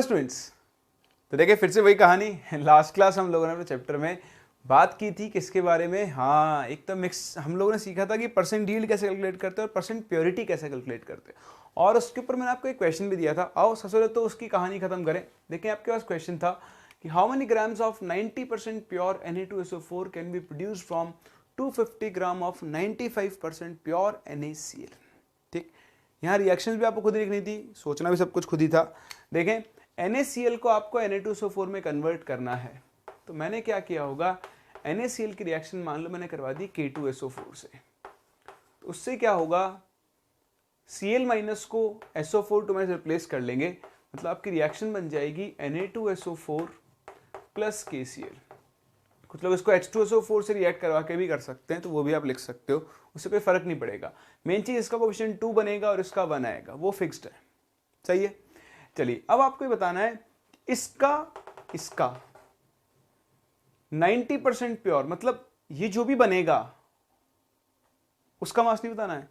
Students, तो देखिए फिर से वही कहानी। लास्ट क्लास हम लोगों ने अपने चैप्टर में बात की थी किसके बारे में, हाँ एक तो मिक्स हम लोगों ने सीखा था कि परसेंट यील्ड कैसे कैलकुलेट करते हैं और परसेंट प्योरिटी कैसे कैलकुलेट करते हैं, और उसके ऊपर मैंने आपको एक क्वेश्चन भी दिया था। आओ सबसे पहले तो उसकी कहानी खत्म करें। देखिए आपके पास क्वेश्चन था कि how many grams of 90% pure Na2SO4 can be produce from 250 gram of 95% pure NaCl। ठीक, यहाँ रिएक्शंस भी आपको खुद ही लिखनी थी, सोचना भी सब कुछ खुद ही था। देखें NaCl को आपको Na2SO4 में कन्वर्ट करना है, तो मैंने क्या किया होगा, NaCl की रिएक्शन मान लो मैंने करवा दी K2SO4 से, तो उससे क्या होगा, Cl माइनस को SO4 में रिप्लेस कर लेंगे, मतलब आपकी रिएक्शन बन जाएगी Na2SO4 प्लस KCl। कुछ लोग इसको H2SO4 से रिएक्ट करवा के भी कर सकते हैं, तो वो भी आप लिख सकते हो, उससे कोई फर्क नहीं पड़ेगा। मेन चीज इसका कोएफिशिएंट 2 बनेगा और इसका 1 आएगा, वो फिक्स्ड है। सही है, चलिए अब आपको ये बताना है इसका 90% प्योर, मतलब ये जो भी बनेगा उसका मास नहीं बताना है,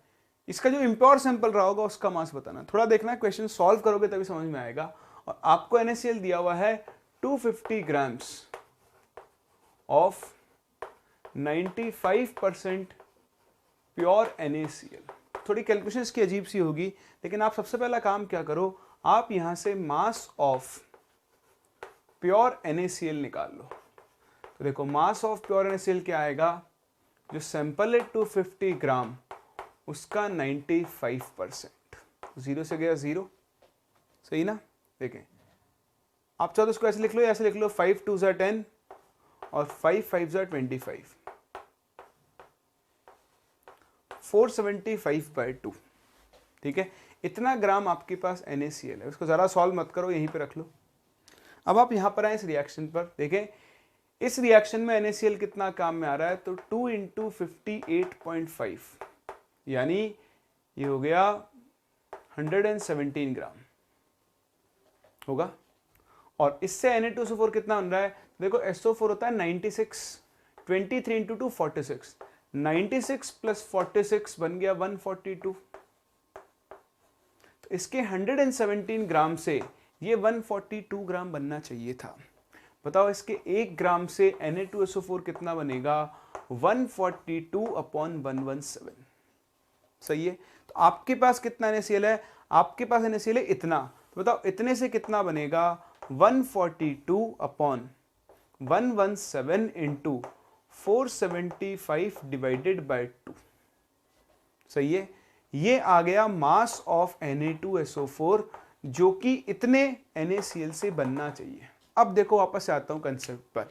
इसका जो इम्प्योर सैंपल रहा होगा उसका मास बताना है। थोड़ा देखना है, क्वेश्चन सॉल्व करोगे तभी समझ में आएगा। और आपको NaCl दिया हुआ है 250 ग्राम्स ऑफ 95% प्योर NaCl। थोड़ी कैलकुलेशन इसकी अजीब सी होगी, लेकिन आप सबसे पहला काम क्या करो, आप यहां से मास ऑफ प्योर NaCl निकाल लो। तो देखो मास ऑफ प्योर NaCl क्या आएगा, जो सैंपल है 250 ग्राम उसका 95%, जीरो से गया जीरो, सही ना। देखें आप चाहो तो इसको ऐसे लिख लो या ऐसे लिख लो, 5 2 ज़ा 10 और 5 5 ज़ा 25, 475/2। ठीक है, इतना ग्राम आपके पास NaCl है। उसको जरा सॉल्व मत करो, यहीं पे रख लो। अब आप यहां पर आए इस रिएक्शन पर, देखें इस रिएक्शन में NaCl कितना काम में आ रहा है, तो 2 × 58.5 यानी ये हो गया 117 ग्राम होगा। और इससे Na2SO4 कितना बन रहा है, देखो SO4 होता है 96, 23 × 2 46, 96 + 46 बन गया 142। तो इसके 117 ग्राम से ये 142 ग्राम बनना चाहिए था। बताओ इसके 1 ग्राम से Na2SO4 कितना बनेगा, 142/117। सही है, तो आपके पास कितना NaCl है, आपके पास NaCl है इतना, तो बताओ इतने से कितना बनेगा, 142/117 × 475/2। सही है, ये आ गया मास ऑफ Na2SO4 जो कि इतने NaCl से बनना चाहिए। अब देखो वापस से आता हूं कंसेप्ट पर,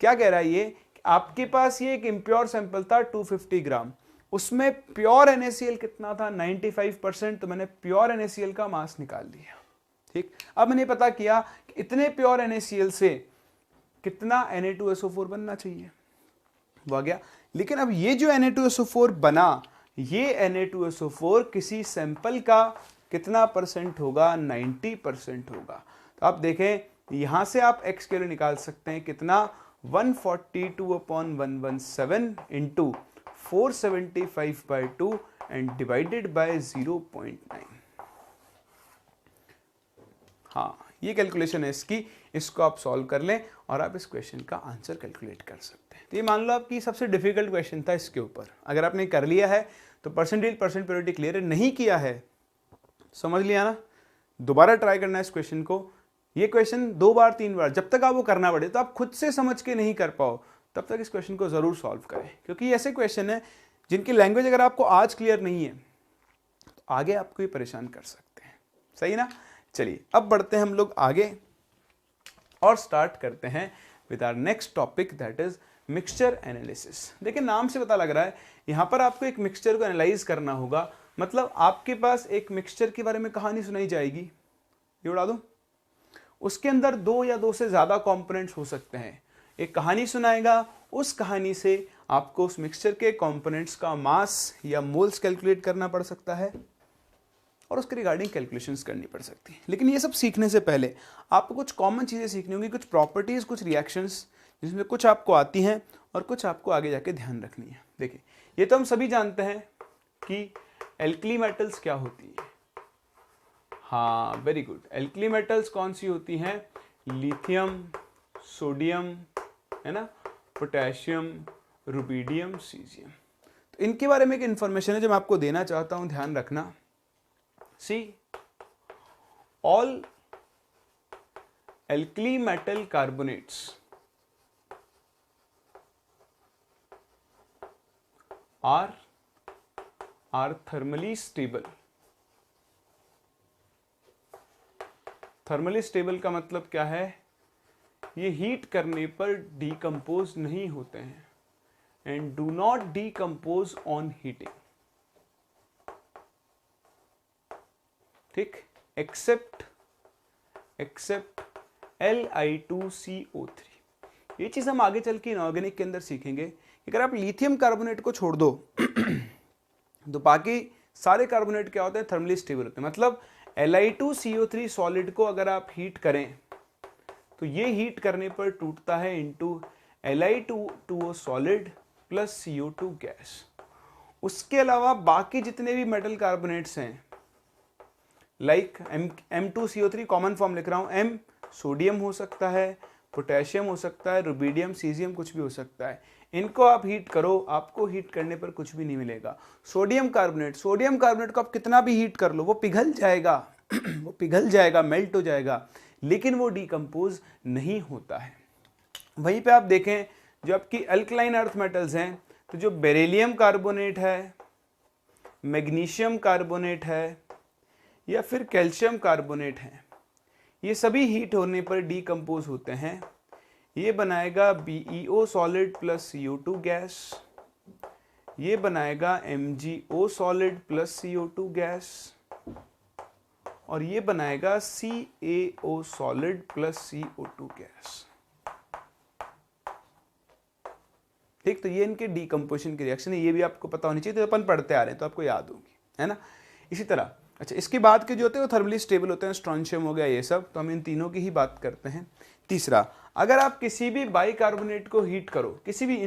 क्या कह रहा है ये, कि आपके पास ये एक इम्प्योर सैंपल था 250 ग्राम, उसमें प्योर NaCl कितना था 95%, तो मैंने प्योर NaCl का मास निकाल लिया। ठीक, अब मैंने पता किया कि इतने प्योर NaCl से कितना Na2SO4 बनना चाहिए, वो आ गया। लेकिन अब ये जो Na2SO4 बना, ये Na2SO4 किसी सैंपल का कितना परसेंट होगा, 90% होगा। तो आप देखें यहां से आप x के लिए निकाल सकते हैं कितना, 142/117 × 475/2 एंड डिवाइडेड बाय 0.9। हाँ ये कैलकुलेशन है इसकी, इसको आप सॉल्व कर लें और आप इस क्वेश्चन का आंसर कैलकुलेट कर सकते हैं। तो ये मान लो आपकी सबसे डिफिकल्ट क्वेश्चन था इसके ऊपर, अगर आपने कर लिया है तो परसेंटेज परसेंट प्योरिटी क्लियर है, नहीं किया है समझ लिया ना, दोबारा ट्राई करना है इस क्वेश्चन को। ये क्वेश्चन 2 बार 3 बार, जब तक आपको करना पड़े, तो आप खुद से समझ के नहीं कर पाओ तब तक इस क्वेश्चन को जरूर सॉल्व करें, क्योंकि ये ऐसे क्वेश्चन है जिनकी लैंग्वेज अगर आपको आज क्लियर नहीं है तो आगे आपको ये परेशान कर सकते हैं। सही ना, चलिए अब बढ़ते हैं हम लोग आगे और स्टार्ट करते हैं with our next topic, that is mixture analysis. देखिए नाम से पता लग रहा है यहां पर आपको एक मिक्सचर को एनालाइज करना होगा, मतलब आपके पास एक मिक्सचर के बारे में कहानी सुनाई जाएगी, ये उड़ा दूं, उसके अंदर 2 या 2 से ज्यादा कंपोनेंट्स हो सकते हैं। एक कहानी सुनाएगा, उस कहानी से आपको उस मिक्सचर के कंपोनेंट्स का मास या मोल्स कैलकुलेट करना पड़ सकता है और उसके रिगार्डिंग कैलकुलेशंस करनी पड़ सकती है। लेकिन ये सब सीखने से पहले आपको कुछ कॉमन चीज़ें सीखनी होंगी, कुछ प्रॉपर्टीज़, कुछ रिएक्शंस, जिसमें कुछ आपको आती हैं और कुछ आपको आगे जाके ध्यान रखनी है। देखिए ये तो हम सभी जानते हैं कि एल्कली मेटल्स क्या होती है, हाँ, वेरी गुड। एल्कली मेटल्स कौन सी होती हैं? लिथियम, सोडियम, है ना, पोटेशियम, रुबिडियम, सीजियम। तो इनके बारे में एक इंफॉर्मेशन है जो मैं आपको देना चाहता हूं, ध्यान रखना। See all alkali metal carbonates are thermally stable। Thermally stable का मतलब क्या है? ये हीट करने पर डिकम्पोज नहीं होते हैं, and do not decompose on heating, ठीक, एक्सेप्ट Li2CO3। ये चीज हम आगे चल के इनऑर्गेनिक के अंदर सीखेंगे। अगर आप लिथियम कार्बोनेट को छोड़ दो तो बाकी सारे कार्बोनेट क्या होते हैं? थर्मली स्टेबल होते हैं। मतलब Li2CO3 सॉलिड को अगर आप हीट करें तो ये हीट करने पर टूटता है into Li2O solid plus CO2 gas. उसके अलावा बाकी जितने भी मेटल कार्बोनेट्स हैं, लाइक M2CO3 कॉमन फॉर्म लिख रहा हूं, M सोडियम हो सकता है, पोटेशियम हो सकता है, रुबिडियम, सीजियम, कुछ भी हो सकता है। इनको आप हीट करो, आपको हीट करने पर कुछ भी नहीं मिलेगा। सोडियम कार्बोनेट को आप कितना भी हीट कर लो वो पिघल जाएगा वो पिघल जाएगा, मेल्ट हो जाएगा, लेकिन वो डिकम्पोज नहीं होता है। वहीं पे आप देखें जो आपकी अल्कलाइन अर्थ मेटल्स हैं, तो जो बेरिलियम कार्बोनेट है, मैग्नीशियम कार्बोनेट है, या फिर कैल्शियम कार्बोनेट है, ये सभी हीट होने पर डिकम्पोज होते हैं। ये बनाएगा BeO solid plus CO2 gas, ये बनाएगा MgO solid plus CO2 gas, और ये बनाएगा CaO solid plus CO2 gas. ठीक, तो ये इनके डिकम्पोजिशन की रिएक्शन है, ये भी आपको पता होनी चाहिए, तो अपन पढ़ते आ रहे हैं तो आपको याद होगी, है ना। इसी तरह अच्छा, इसके बाद के जो होते हैं वो थर्मली स्टेबल होते हैं, स्ट्रॉन्शियम हो गया, ये सब, तो हम इन तीनों की ही बात करते हैं। तीसरा, अगर आप किसी भी बाइकार्बोनेट को हीट करो, किसी भी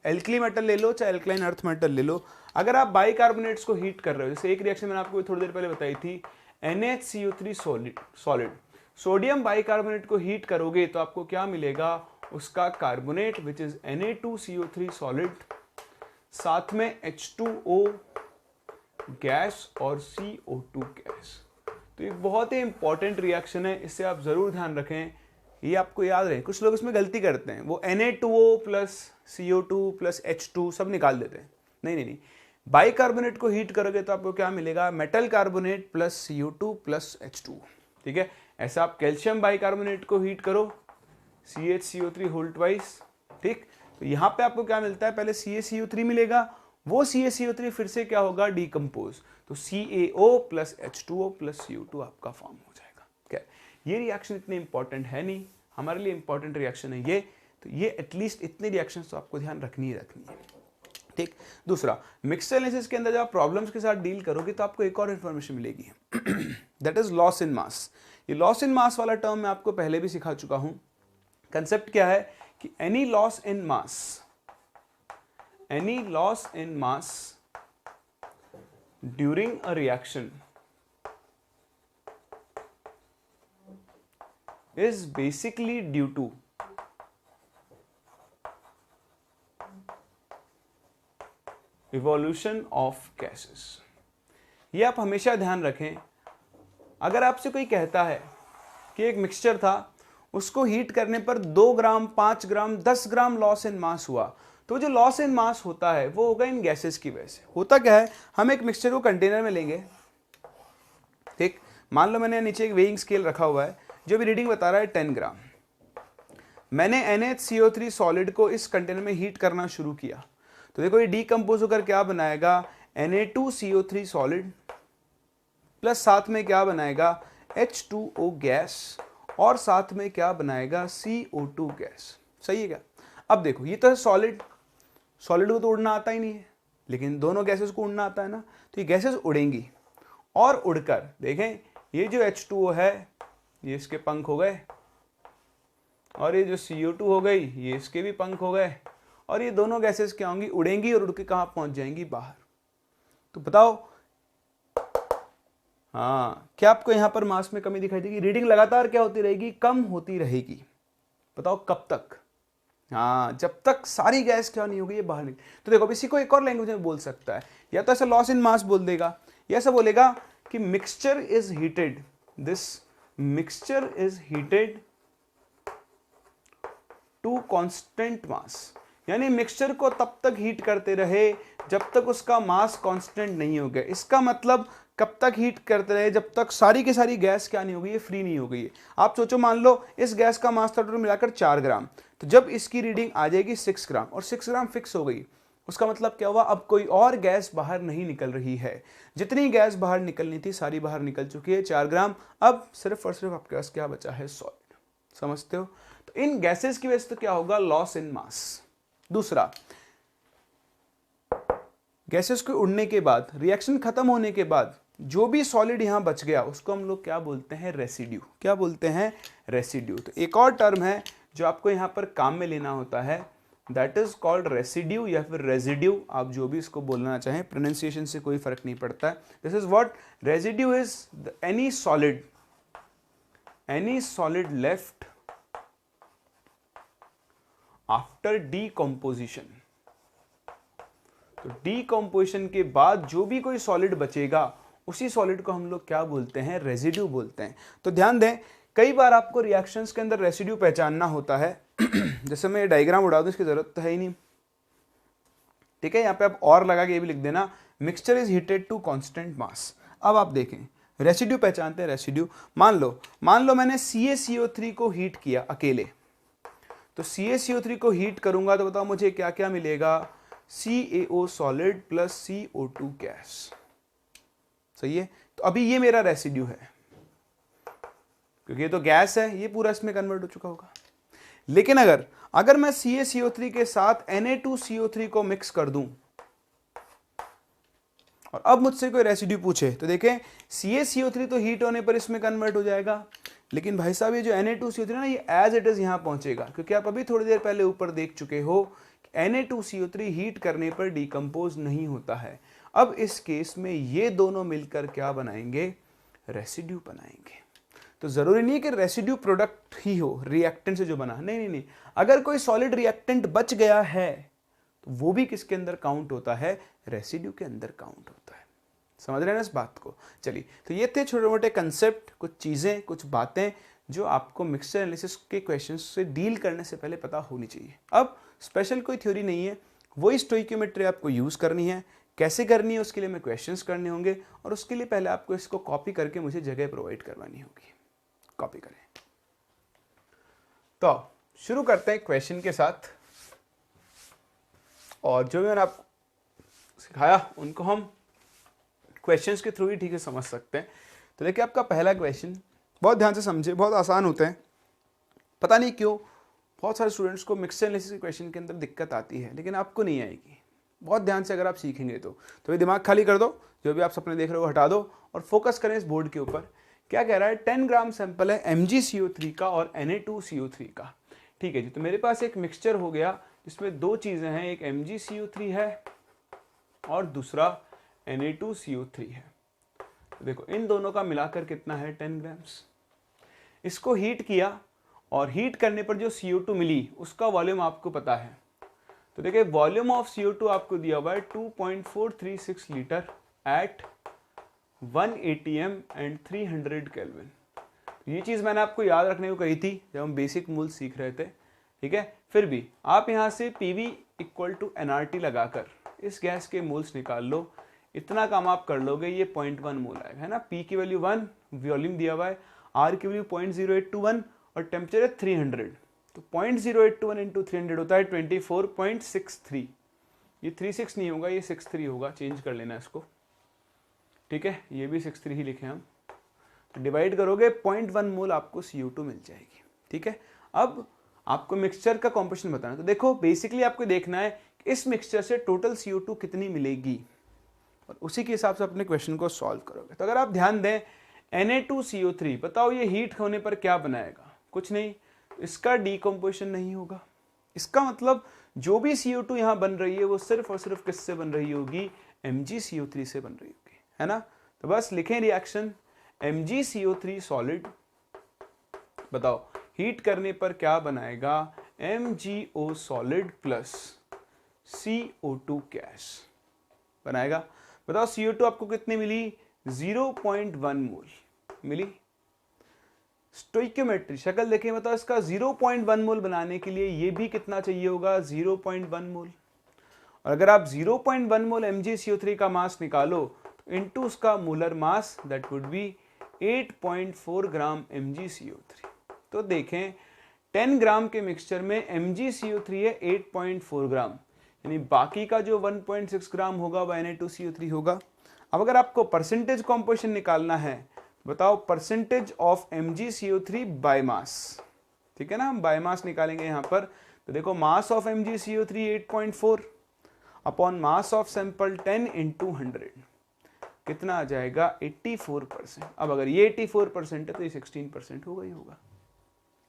एल्कली मेटल ले लो चाहे एल्कलाइन अर्थ मेटल ले लो, अगर आप बाइकार्बोनेट्स को हीट कर रहे हो, जैसे एक रिएक्शन मैंने आपको थोड़ी देर पहले बताई थी, NaCO3 सॉलिड, सोडियम बाइकार्बोनेट को हीट करोगे तो आपको क्या मिलेगा? उसका carbonate which is Na2CO3 solid, साथ में H2O गैस और CO2 गैस। तो ये बहुत ही इंपॉर्टेंट रिएक्शन है, इससे आप जरूर ध्यान रखें, ये आपको याद रहे। कुछ लोग इसमें गलती करते हैं, वो Na2O plus CO2 plus H2 सब निकाल देते हैं। नहीं, बाइकार्बोनेट को हीट करोगे तो आपको क्या मिलेगा? Metal carbonate plus CO2 plus H2। ठीक है, ऐसा आप कैल्शियम बाइकार्बोनेट को हीट करो, CaCO3 होल ट्वाइस। ठीक, तो यहां पे आपको क्या मिलता है? पहले CaCO3 मिलेगा, वो CaCO3 फिर से क्या होगा? डिकम्पोज, तो CaO plus H2O plus CO2 आपका फॉर्म हो जाएगा। क्या ये रिएक्शन इतनी इंपॉर्टेंट है नहीं, हमारे लिए इंपॉर्टेंट रिएक्शन है ये, तो ये एटलीस्ट इतने रिएक्शंस तो आपको ध्यान रखनी ही रखनी है। ठीक, दूसरा, मिक्सचर एनालिसिस के अंदर जब आप प्रॉब्लम्स के साथ डील करोगे तो आपको एक और इंफॉर्मेशन मिलेगी, दैट इज लॉस इन मास। ये लॉस इन मास वाला टर्म मैं आपको पहले भी सिखा चुका हूं। कंसेप्ट क्या है कि any loss in mass during a reaction is basically due to evolution of gases। ये आप हमेशा ध्यान रखें। अगर आपसे कोई कहता है कि एक मिक्सचर था, उसको हीट करने पर 2 ग्राम, 5 ग्राम, 10 ग्राम लॉस इन मास हुआ, तो जो लॉस इन मास होता है वो होगा इन गैसेस की वजह से। होता क्या है, हम एक मिक्सचर को कंटेनर में लेंगे, ठीक, मान लो मैंने नीचे एक वेइंग स्केल रखा हुआ है जो भी रीडिंग बता रहा है 10 ग्राम। मैंने NaCO3 सॉलिड को इस कंटेनर में हीट करना शुरू किया, तो देखो ये डीकंपोज होकर क्या बनाएगा? Na2CO3 सॉलिड प्लस साथ में क्या बनाएगा? H2O गैस, और साथ में क्या बनाएगा? CO2 gas. सही है क्या? अब देखो ये तो है सॉलिड को तो उड़ना आता ही नहीं है, लेकिन दोनों गैसेस को उड़ना आता है ना, तो ये गैसेस उड़ेंगी और उड़कर देखें ये जो H2O है ये इसके पंख हो गए, और ये जो CO2 हो गई ये इसके भी पंख हो गए, और ये दोनों गैसेस क्या होंगी? उड़ेंगी और उड़ के कहां पहुंच जाएंगी? बाहर। तो बताओ हाँ, क्या आपको यहाँ पर मास में कमी दिखाई देगी? रीडिंग लगातार क्या होती रहेगी? कम होती रहेगी। बताओ कब तक? हाँ, जब तक सारी गैस क्या नहीं होगी, ये बाहर निकल। तो देखो, इसी को एक और लैंग्वेज में बोल सकता है, या तो ऐसा लॉस इन मास बोल देगा, या ऐसा बोलेगा कि mixture is heated, this mixture is heated to constant mass. यानी मिक्सचर को तब तक हीट करते रहे जब तक उसका मास कांस्टेंट नहीं हो गया। इसका मतलब कब तक हीट करते रहे? जब तक सारी की सारी गैस क्या नहीं हो गई, ये फ्री नहीं हो गई है। आप सोचो, मान लो इस गैस का मास था टोटल मिलाकर 4 ग्राम, तो जब इसकी रीडिंग आ जाएगी 6 ग्राम और 6 ग्राम फिक्स हो गई, उसका मतलब क्या हुआ? अब कोई और गैस बाहर नहीं निकल रही है। जितनी गैस बाहर निकलनी थी सारी बाहर निकल चुकी है, 4 ग्राम। अब सिर्फ और सिर्फ आपके पास क्या बचा है? सॉलिड। समझते हो? तो इन गैसेस की वजह से तो क्या होगा? लॉस इन मास। दूसरा, गैसेस के उड़ने के बाद, रिएक्शन खत्म होने के बाद जो भी सॉलिड यहां बच गया उसको हम लोग क्या बोलते हैं? रेसिड्यू। क्या बोलते हैं? रेसिड्यू। तो एक और टर्म है जो आपको यहां पर काम में लेना होता है, दैट इज कॉल्ड रेसिड्यू या फिर रेजिड्यू, आप जो भी इसको बोलना चाहें, प्रोनाउंसिएशन से कोई फर्क नहीं पड़ता है। This is what residue is, any solid left after decomposition. तो डीकंपोजिशन के बाद जो भी कोई सॉलिड बचेगा उसी सॉलिड को हम लोग क्या बोलते हैं? रेसिड्यू बोलते हैं। तो ध्यान दें, कई बार आपको रिएक्शंस के अंदर रेसिड्यू पहचानना होता है। जैसे मैं ये डायग्राम उड़ा दूं, इसकी जरूरत तो है ही नहीं, ठीक है। यहाँ पे आप और लगा के ये भी लिख देना, mixture is heated to constant mass. अब आप देखें, रेसिड्यू पहचानते हैं। रेसिड्यू, मान लो मैंने CaCO3 को हीट किया अकेले, तो CaCO3 को हीट करूंगा तो बताओ मुझे क्या क्या मिलेगा? CaO solid plus CO2 gas. सही है। तो अभी ये मेरा रेसिड्यू है, क्योंकि ये तो गैस है, ये पूरा इसमें कन्वर्ट हो चुका होगा। लेकिन अगर मैं CaCO3 के साथ Na2CO3 को मिक्स कर दूं और अब मुझसे कोई रेसिड्यू पूछे, तो देखें CaCO3 तो हीट होने पर इसमें कन्वर्ट हो जाएगा, लेकिन भाई साहब ये जो Na2CO3 ना, ये एज इट इज यहां पहुंचेगा, क्योंकि आप अभी थोड़ी देर पहले ऊपर देख चुके हो Na2CO3 हीट करने पर डिकम्पोज नहीं होता है। अब इस केस में ये दोनों मिलकर क्या बनाएंगे? रेसिड्यू बनाएंगे। तो जरूरी नहीं है कि रेसिड्यू प्रोडक्ट ही हो रिएक्टेंट से जो बना, नहीं। अगर कोई सॉलिड रिएक्टेंट बच गया है तो वो भी किसके अंदर काउंट होता है? रेसिड्यू के अंदर काउंट होता है। समझ रहे हैं ना इस बात को? चलिए, तो ये थे छोटे मोटे कंसेप्ट, कुछ चीजें, कुछ बातें जो आपको मिक्सचर एनालिसिस के क्वेश्चंस से डील करने से पहले पता होनी चाहिए। अब स्पेशल कोई थ्योरी नहीं है, वही स्टोइकियोमेट्री आपको यूज करनी है। कैसे करनी है उसके लिए मैं क्वेश्चंस करने होंगे, और उसके लिए पहले आपको इसको कॉपी करके मुझे जगह प्रोवाइड करवानी होगी। कॉपी करें। तो शुरू करते हैं क्वेश्चन के साथ, और जो मैंने आपको सिखाया उनको हम क्वेश्चंस के थ्रू ही ठीक है समझ सकते हैं। तो देखिए, आपका पहला क्वेश्चन, बहुत ध्यान से समझे, बहुत आसान होते हैं। पता नहीं क्यों बहुत सारे स्टूडेंट्स को मिक्सचर एनालिसिस के क्वेश्चन के अंदर दिक्कत आती है, लेकिन आपको नहीं आएगी। बहुत ध्यान से अगर आप सीखेंगे तो ये दिमाग खाली कर दो, जो भी आप सपने देख रहे हो हटा दो और फोकस करें इस बोर्ड के ऊपर। क्या कह रहा है? 10 ग्राम सैंपल है MgCO3 का और Na2CO3 का। ठीक है जी, तो मेरे पास एक मिक्सचर हो गया जिसमें दो चीजें हैं, एक MgCO3 है और दूसरा Na2CO3 है। तो देखो, इन दोनों का मिलाकर कितना है? 10 ग्राम्स। इसको हीट किया और हीट करने पर जो CO2 मिली उसका वॉल्यूम आपको पता है। तो देखिए, वॉल्यूम ऑफ CO2 आपको दिया हुआ है 2.436 litre at 1 atm and 300 kelvin. ये चीज मैंने आपको याद रखने को कही थी जब हम बेसिक मूल सीख रहे थे, ठीक है। फिर भी आप यहां से PV इक्वल टू NRT लगाकर इस गैस के मोल्स निकाल लो, इतना काम आप कर लोगे, ये 0.1 मोल आएगा, है ना। P की वैल्यू 1, वॉल्यूम दिया हुआ है, R की वैल्यू 0.0821 और टेम्परेचर है 300। तो 0.0821 इंटू 300 होता है 24.63। ये 36 नहीं होगा, ये 63 होगा, चेंज कर लेना इसको, ठीक है। ये भी 63 ही लिखे हम। तो डिवाइड करोगे 0.1 मोल आपको CO2 मिल जाएगी, ठीक है। अब आपको मिक्सचर का कॉम्पोजिशन बताना। तो देखो, बेसिकली आपको देखना है कि इस मिक्सचर से टोटल CO2 कितनी मिलेगी, और उसी के हिसाब से अपने क्वेश्चन को सॉल्व करोगे। तो अगर आप ध्यान दें, Na2CO3 बताओ ये हीट होने पर क्या बनाएगा? कुछ नहीं, इसका डीकंपोजिशन नहीं होगा। इसका मतलब जो भी CO2 यहां बन रही है वो सिर्फ और सिर्फ किससे बन रही होगी? MgCO3 से बन रही होगी, है ना। तो बस लिखें रिएक्शन, MgCO3 सॉलिड, बताओ हीट करने पर क्या बनाएगा, MgO solid plus CO2 gas बनाएगा। बताओ CO2 आपको कितनी मिली, 0.1 मोल मिली। स्टोइकियोमेट्री शक्ल देखें, बताओ इसका 0.1 मोल बनाने के लिए ये भी कितना चाहिए होगा, 0.1 मोल। और अगर आप 0.1 मोल MgCO3 का मास निकालो तो इनटू उसका molar mass, that would be 8.4 gram MgCO3। तो देखें 10 ग्राम के मिक्सचर में MgCO3 है 8.4 ग्राम, यानी बाकी का जो 1.6 ग्राम होगा वह Na2CO3 होगा। अब अगर आपको परसेंटेज कॉम्पोजिशन निकालना है, बताओ percentage of MgCO3 by mass, ठीक है ना, हम बाय मास निकालेंगे यहां पर। तो देखो mass of MgCO3 8.4 upon mass of sample 10 into 100 कितना आ जाएगा, 84%। अब अगर ये 84% है तो ये 16% होगा ही होगा।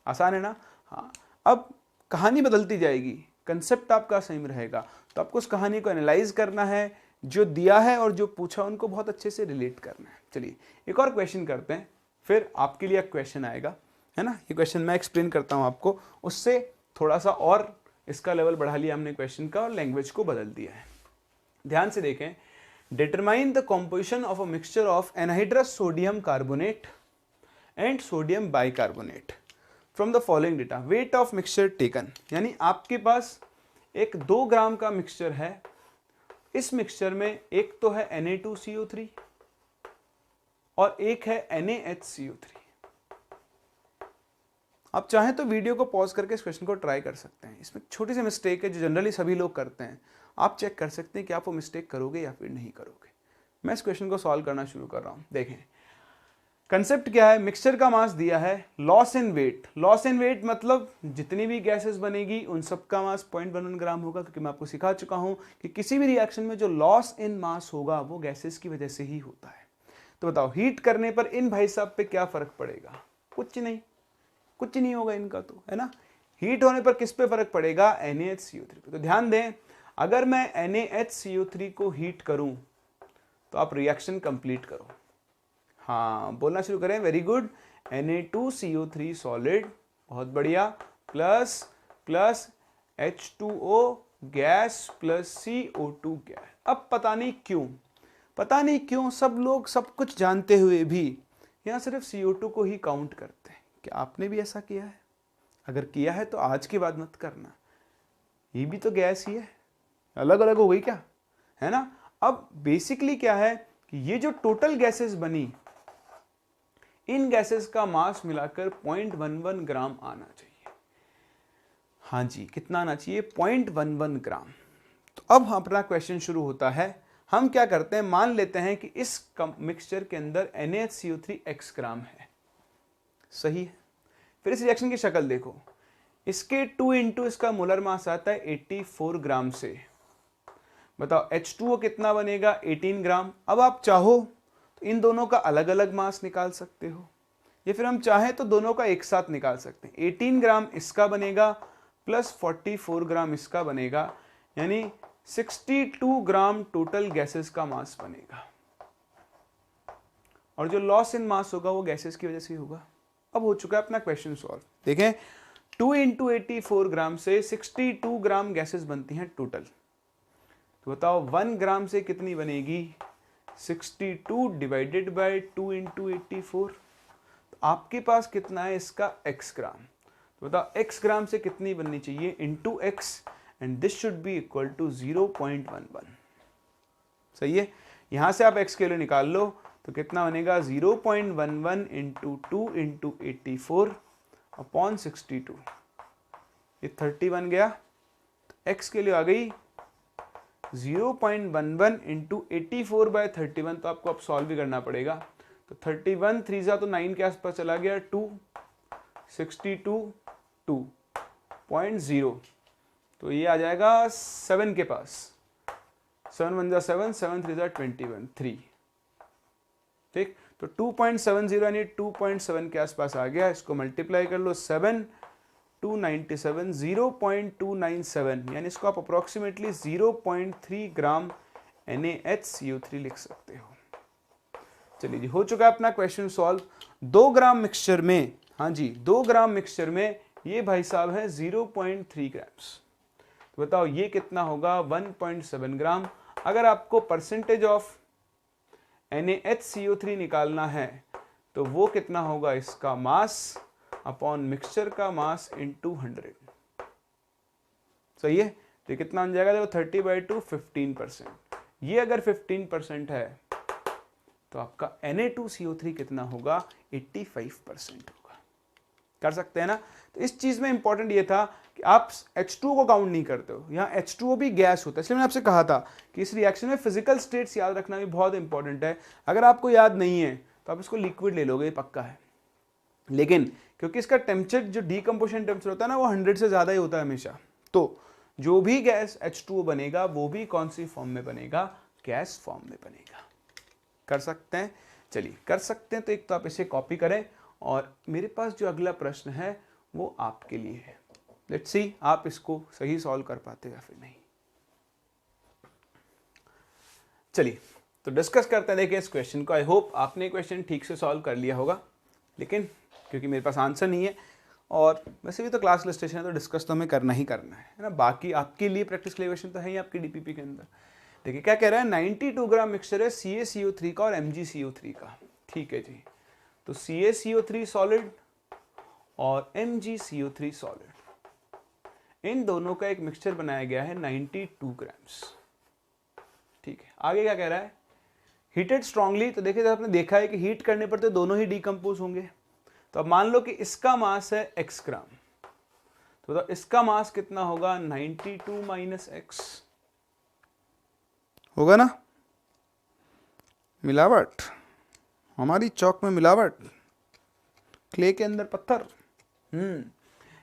आसान है ना। हाँ, अब कहानी बदलती जाएगी, कंसेप्ट आपका सेम रहेगा। तो आपको उस कहानी को एनालाइज करना है, जो दिया है और जो पूछा उनको बहुत अच्छे से रिलेट करना है। चलिए एक और क्वेश्चन करते हैं, फिर आपके लिए एक क्वेश्चन आएगा, है ना। ये क्वेश्चन मैं एक्सप्लेन करता हूं आपको, उससे थोड़ा सा और इसका लेवल बढ़ा लिया हमने क्वेश्चन का और लैंग्वेज को बदल दिया है। ध्यान से देखें, determine the composition of a mixture of anhydrous sodium carbonate and sodium bicarbonate from the following data. Weight of mixture taken, यानी आपके पास एक 2 ग्राम का मिक्सचर है। इस मिक्सचर में एक तो है Na2CO3 और एक है NaHCO3। आप चाहें तो वीडियो को पॉज करके इस क्वेश्चन को ट्राई कर सकते हैं। इसमें छोटी सी मिस्टेक है जो जनरली सभी लोग करते हैं, आप चेक कर सकते हैं कि आप वो मिस्टेक करोगे या फिर नहीं करोगे। मैं इस क्वेश्चन को सॉल्व करना शुरू कर रहा हूं। देखें कंसेप्ट क्या है, मिक्सचर का मास दिया है, loss in weight. Loss in weight मतलब जितनी भी गैसेस बनेगी उन सब का मास 0.11 ग्राम होगा, क्योंकि मैं आपको सिखा चुका हूं कि किसी भी रिएक्शन में जो लॉस इन मास होगा वो गैसेस की वजह से ही होता है। तो बताओ हीट करने पर इन भाई साहब पे क्या फर्क पड़ेगा, कुछ नहीं होगा इनका, तो है ना। हीट होने पर किस पे फर्क पड़ेगा, NaHCO3 पे। तो ध्यान दें, अगर मैं NaHCO3 को हीट करूं तो आप रिएक्शन कंप्लीट करो। हाँ, बोलना शुरू करें, वेरी गुड। Na2CO3 सॉलिड, बहुत बढ़िया, plus plus H2O gas plus CO2 gas. अब पता नहीं क्यों सब लोग सब कुछ जानते हुए भी यहाँ सिर्फ CO2 को ही काउंट करते हैं। क्या आपने भी ऐसा किया है? अगर किया है तो आज के बाद मत करना, ये भी तो गैस ही है, अलग अलग हो गई क्या, है ना। अब बेसिकली क्या है कि ये जो टोटल गैसेस बनी, इन गैसेस का मास मिलाकर 0.11 ग्राम आना चाहिए। हाँ जी, कितना आना चाहिए, 0.11 ग्राम। तो अब अपना क्वेश्चन शुरू होता है। हम क्या करते हैं, मान लेते हैं कि इस मिक्सचर के अंदर NaHCO3 x ग्राम है, सही है। फिर इस रिएक्शन की शक्ल देखो, इसके 2 इंटू इसका मोलर मास आता है 84 ग्राम से। बताओ H2O कितना बनेगा, 18 ग्राम। अब आप चाहो तो इन दोनों का अलग अलग मास निकाल सकते हो, या फिर हम चाहें तो दोनों का एक साथ निकाल सकते हैं। 18 ग्राम इसका बनेगा प्लस 44 ग्राम इसका बनेगा, यानी 62 ग्राम टोटल गैसेस का मास बनेगा। और जो लॉस इन मास होगा वो गैसेस की वजह से होगा। अब हो चुका है अपना क्वेश्चन सॉल्व। देखें 2 इंटू 84 ग्राम से 62 ग्राम गैसेस बनती हैं टोटल। तो बताओ 1 ग्राम से कितनी बनेगी, 62 डिवाइडेड बाय 2 इंटू 84। तो आपके पास कितना है इसका x ग्राम। तो बताओ x ग्राम से कितनी बननी चाहिए, into x, and this should be equal to 0.11। सही है, यहां से आप x के लिए निकाल लो तो कितना बनेगा, 0.11 इंटू 2 इंटू 84 अपॉन 62, ये 30 बन गया। तो x के लिए आ गई 0.11 इंटू 84 बाय 31। तो आपको अब सॉल्व भी करना पड़ेगा। तो 31 3 जा तो 9 के आसपास चला गया, 2 62 2.0, तो ये आ जाएगा 7 के पास। 7 1 जा 7, 7 3 जा 21, 3। ठीक, तो 2.70 यानी 2.7 के आसपास आ गया। इसको मल्टीप्लाई कर लो 7 297, 0.297, यानी इसको आप अप्रोक्सीमेटली 0.3 ग्राम NaHCO3 लिख सकते हो। चलिए जी, हो चुका है अपना क्वेश्चन सॉल्व। 2 ग्राम मिक्सचर में, हाँ जी 2 ग्राम मिक्सचर में ये भाई साहब है 0.3 ग्राम्स। तो बताओ ये कितना होगा, 1.7 ग्राम। अगर आपको परसेंटेज ऑफ NaHCO3 निकालना है तो वो कितना होगा, इसका मास अपॉन मिक्सचर का मास इंटू 100। सही है, तो कितना बन जाएगा, देखो 30/2 15%। ये अगर 15% है तो आपका Na2CO3 कितना होगा, 85% होगा। कर सकते हैं ना। तो इस चीज में इंपॉर्टेंट ये था कि आप H2O को काउंट नहीं करते हो, यहाँ H2O भी गैस होता है। इसलिए मैंने आपसे कहा था कि इस रिएक्शन में फिजिकल स्टेट्स याद रखना भी बहुत इंपॉर्टेंट है। अगर आपको याद नहीं है तो आप इसको लिक्विड ले लोगे, ये पक्का है। लेकिन क्योंकि इसका टेम्परेचर, जो डीकम्पोजिशन टेम्परेचर होता है ना, वो 100 से ज्यादा ही होता है हमेशा, तो जो भी गैस H2O बनेगा वो भी कौन सी फॉर्म में बनेगा, गैस फॉर्म में बनेगा। कर सकते हैं, चलिए कर सकते हैं। तो एक तो आप इसे कॉपी करें, और मेरे पास जो अगला प्रश्न है वो आपके लिए है। लेट्स सी आप इसको सही सॉल्व कर पाते या फिर नहीं। चलिए तो डिस्कस करते हैं, देखिए इस क्वेश्चन को। आई होप आपने क्वेश्चन ठीक से सॉल्व कर लिया होगा, लेकिन क्योंकि मेरे पास आंसर नहीं है, और वैसे भी तो क्लास लिस्टेशन है तो डिस्कस तो हमें करना ही करना है ना। बाकी आपके लिए प्रैक्टिस के लिए क्वेश्चन तो है ही आपकी डीपीपी के अंदर। देखिए क्या कह रहा है, 92 ग्राम मिक्सचर है CaCO3 का और MgCO3 का। ठीक है जी, तो CaCO3 सॉलिड और MgCO3 सॉलिड, इन दोनों का एक मिक्सचर बनाया गया है 92 ग्राम्स। ठीक है, आगे क्या कह रहा है, हीटेड स्ट्रांगली। तो देखिए आपने देखा है कि हीट करने पर तो दोनों ही डीकम्पोज होंगे। तो अब मान लो कि इसका मास है x ग्राम, तो इसका मास कितना होगा, 92 माइनस x होगा ना। मिलावट, हमारी चौक में मिलावट, क्ले के अंदर पत्थर।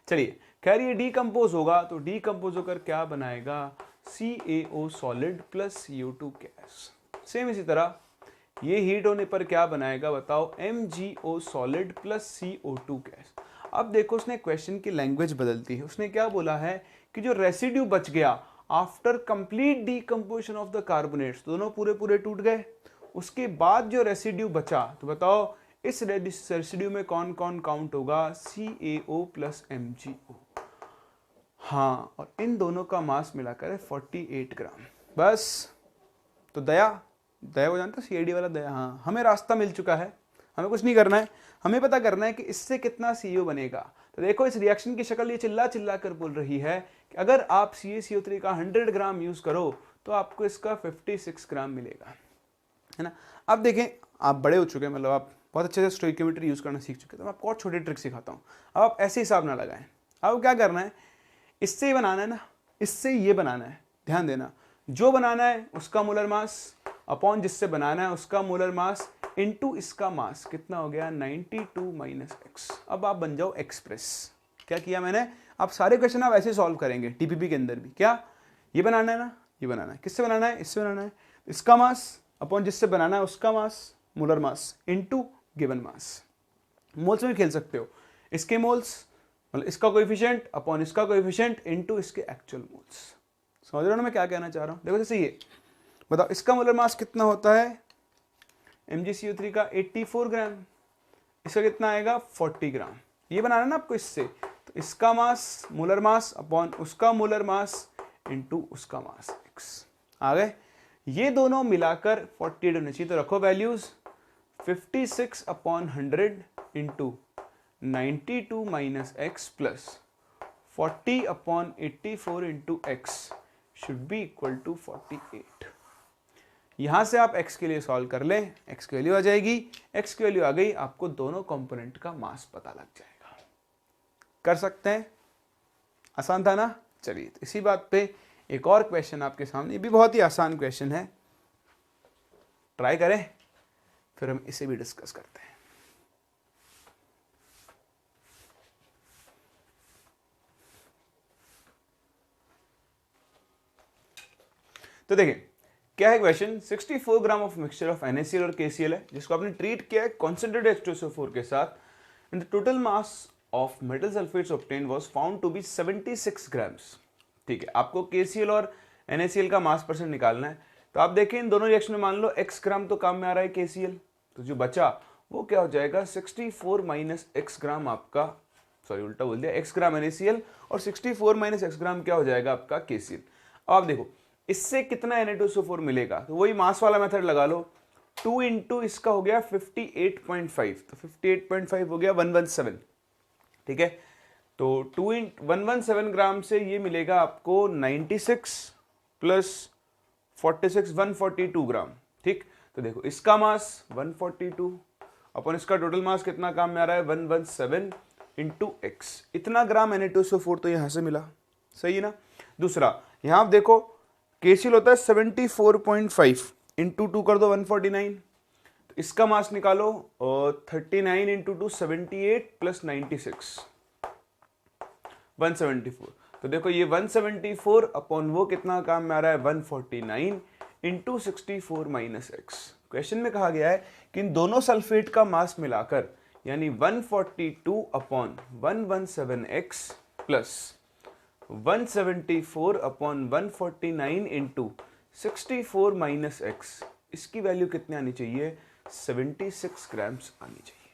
चलिए खैर ये डीकम्पोज होगा, तो डीकम्पोज होकर क्या बनाएगा, CaO solid plus CO2 gas. Same इसी तरह ये हीट होने पर क्या बनाएगा, बताओ, MgO solid plus CO2 gas. अब देखो उसने क्वेश्चन की लैंग्वेज बदलती है। उसने क्या बोला है कि जो रेसिड्यू बच गया after complete decomposition of the carbonates, दोनों पूरे पूरे टूट गए, उसके बाद जो रेसिड्यू बचा, तो बताओ इस रेसिड्यू में कौन कौन काउंट होगा, CaO प्लस MgO। हाँ, और इन दोनों का मास मिलाकर है 48 ग्राम। बस, तो दया वो जानते हो, CID वाला दया। हाँ, हमें रास्ता मिल चुका है, हमें कुछ नहीं करना है, हमें पता करना है कि इससे कितना CO बनेगा। तो देखो इस रिएक्शन की शक्ल ये चिल्ला चिल्ला कर बोल रही है कि अगर आप CaCO3 का 100 ग्राम यूज करो तो आपको इसका 56 ग्राम मिलेगा, है ना। अब देखें, आप बड़े हो चुके हैं, मतलब आप बहुत अच्छे से स्टोइकियोमेट्री यूज करना सीख चुके हैं। तो मैं आपको और छोटी ट्रिक सिखाता हूँ। अब आप ऐसे हिसाब ना लगाएं। अब क्या करना है, इससे ये बनाना है ना, इससे ये बनाना है। ध्यान देना, जो बनाना है उसका मोलर मास अपॉन जिससे बनाना है उसका मोलर मास इनटू इसका मास, कितना हो गया, 92 माइनस x। अब आप बन जाओ एक्सप्रेस। क्या किया मैंने, आप सारे क्वेश्चन आप ऐसे सॉल्व करेंगे टीपीपी के अंदर भी। क्या ये बनाना है ना, ये बनाना है, किससे बनाना है, इससे बनाना है, इसका मास अपॉन जिससे बनाना है उसका mass, molar mass into given mass. Moles में खेल सकते हो, इसके मोल्स मतलब इसका कोएफिशिएंट अपॉन इसका कोएफिशिएंट इनटू इसके एक्चुअल मोल्स। समझ रहे हो ना मैं क्या कहना चाह रहा हूं। देखो जैसे ये बताओ, इसका मोलर मास कितना होता है, MgCO3 का 84 ग्राम, इसका कितना आएगा, 40 ग्राम। ये बनाना ना आपको इससे, तो इसका मास मोलर मास अपॉन उसका मोलर मास इनटू उसका मास x आ गए। ये दोनों मिलाकर 48 होने चाहिए। तो रखो values, 56 upon 100 into 92 minus x plus 40 upon 84 into x should be equal to 48। यहां से आप x के लिए सॉल्व कर लें, x की वैल्यू आ जाएगी। x की वैल्यू आ गई, आपको दोनों कंपोनेंट का मास पता लग जाएगा। कर सकते हैं, आसान था ना। चलिए तो इसी बात पे एक और क्वेश्चन आपके सामने, ये भी बहुत ही आसान क्वेश्चन है, ट्राई करें, फिर हम इसे भी डिस्कस करते हैं। तो देखिए क्या है question, 64 gram of mixture of NaCl और KCl है, जिसको आपने ट्रीट किया है कॉन्सेंट्रेटेड H2SO4 के साथ, and the total mass of metal sulphates obtained was found to be 76 grams. ठीक है, आपको KCl और NaCl का मास परसेंट निकालना है। तो आप देखें इन दोनों रिएक्शन में मान लो x ग्राम तो काम में आ रहा है KCl, तो जो बचा वो क्या हो जाएगा 64 माइनस एक्स ग्राम आपका, सॉरी उल्टा बोल दिया, एक्स ग्राम NaCl और 64 माइनस एक्स ग्राम क्या हो जाएगा आपका KCl। अब आप देखो इससे कितना Na2SO4 मिलेगा, तो वही मास वाला मेथड लगा लो, 2 इंटू इसका हो गया 58.5, तो 58.5 हो गया 117, ठीक है। तो 117 ग्राम से ये मिलेगा आपको 96 प्लस 46 142 ग्राम, ठीक। तो देखो इसका मास 142 अपन इसका टोटल मास कितना काम में आ रहा है 117 इंटू एक्स, इतना ग्राम Na2SO4 तो यहां से मिला, सही है ना। दूसरा यहां आप देखो KCl होता है 74.5 इंटू 2 कर दो 149, तो इसका मास निकालो 39 इंटू 2 78 प्लस 96 174, तो देखो ये 174 अपॉन वो कितना काम में आ रहा है 149 इंटू 64 माइनस एक्स। क्वेश्चन में कहा गया है कि इन दोनों सल्फेट का मास मिलाकर यानी 142 upon 117x plus 174 upon 149 into 64 minus x, इसकी वैल्यू कितनी आनी चाहिए 76 ग्राम्स आनी चाहिए।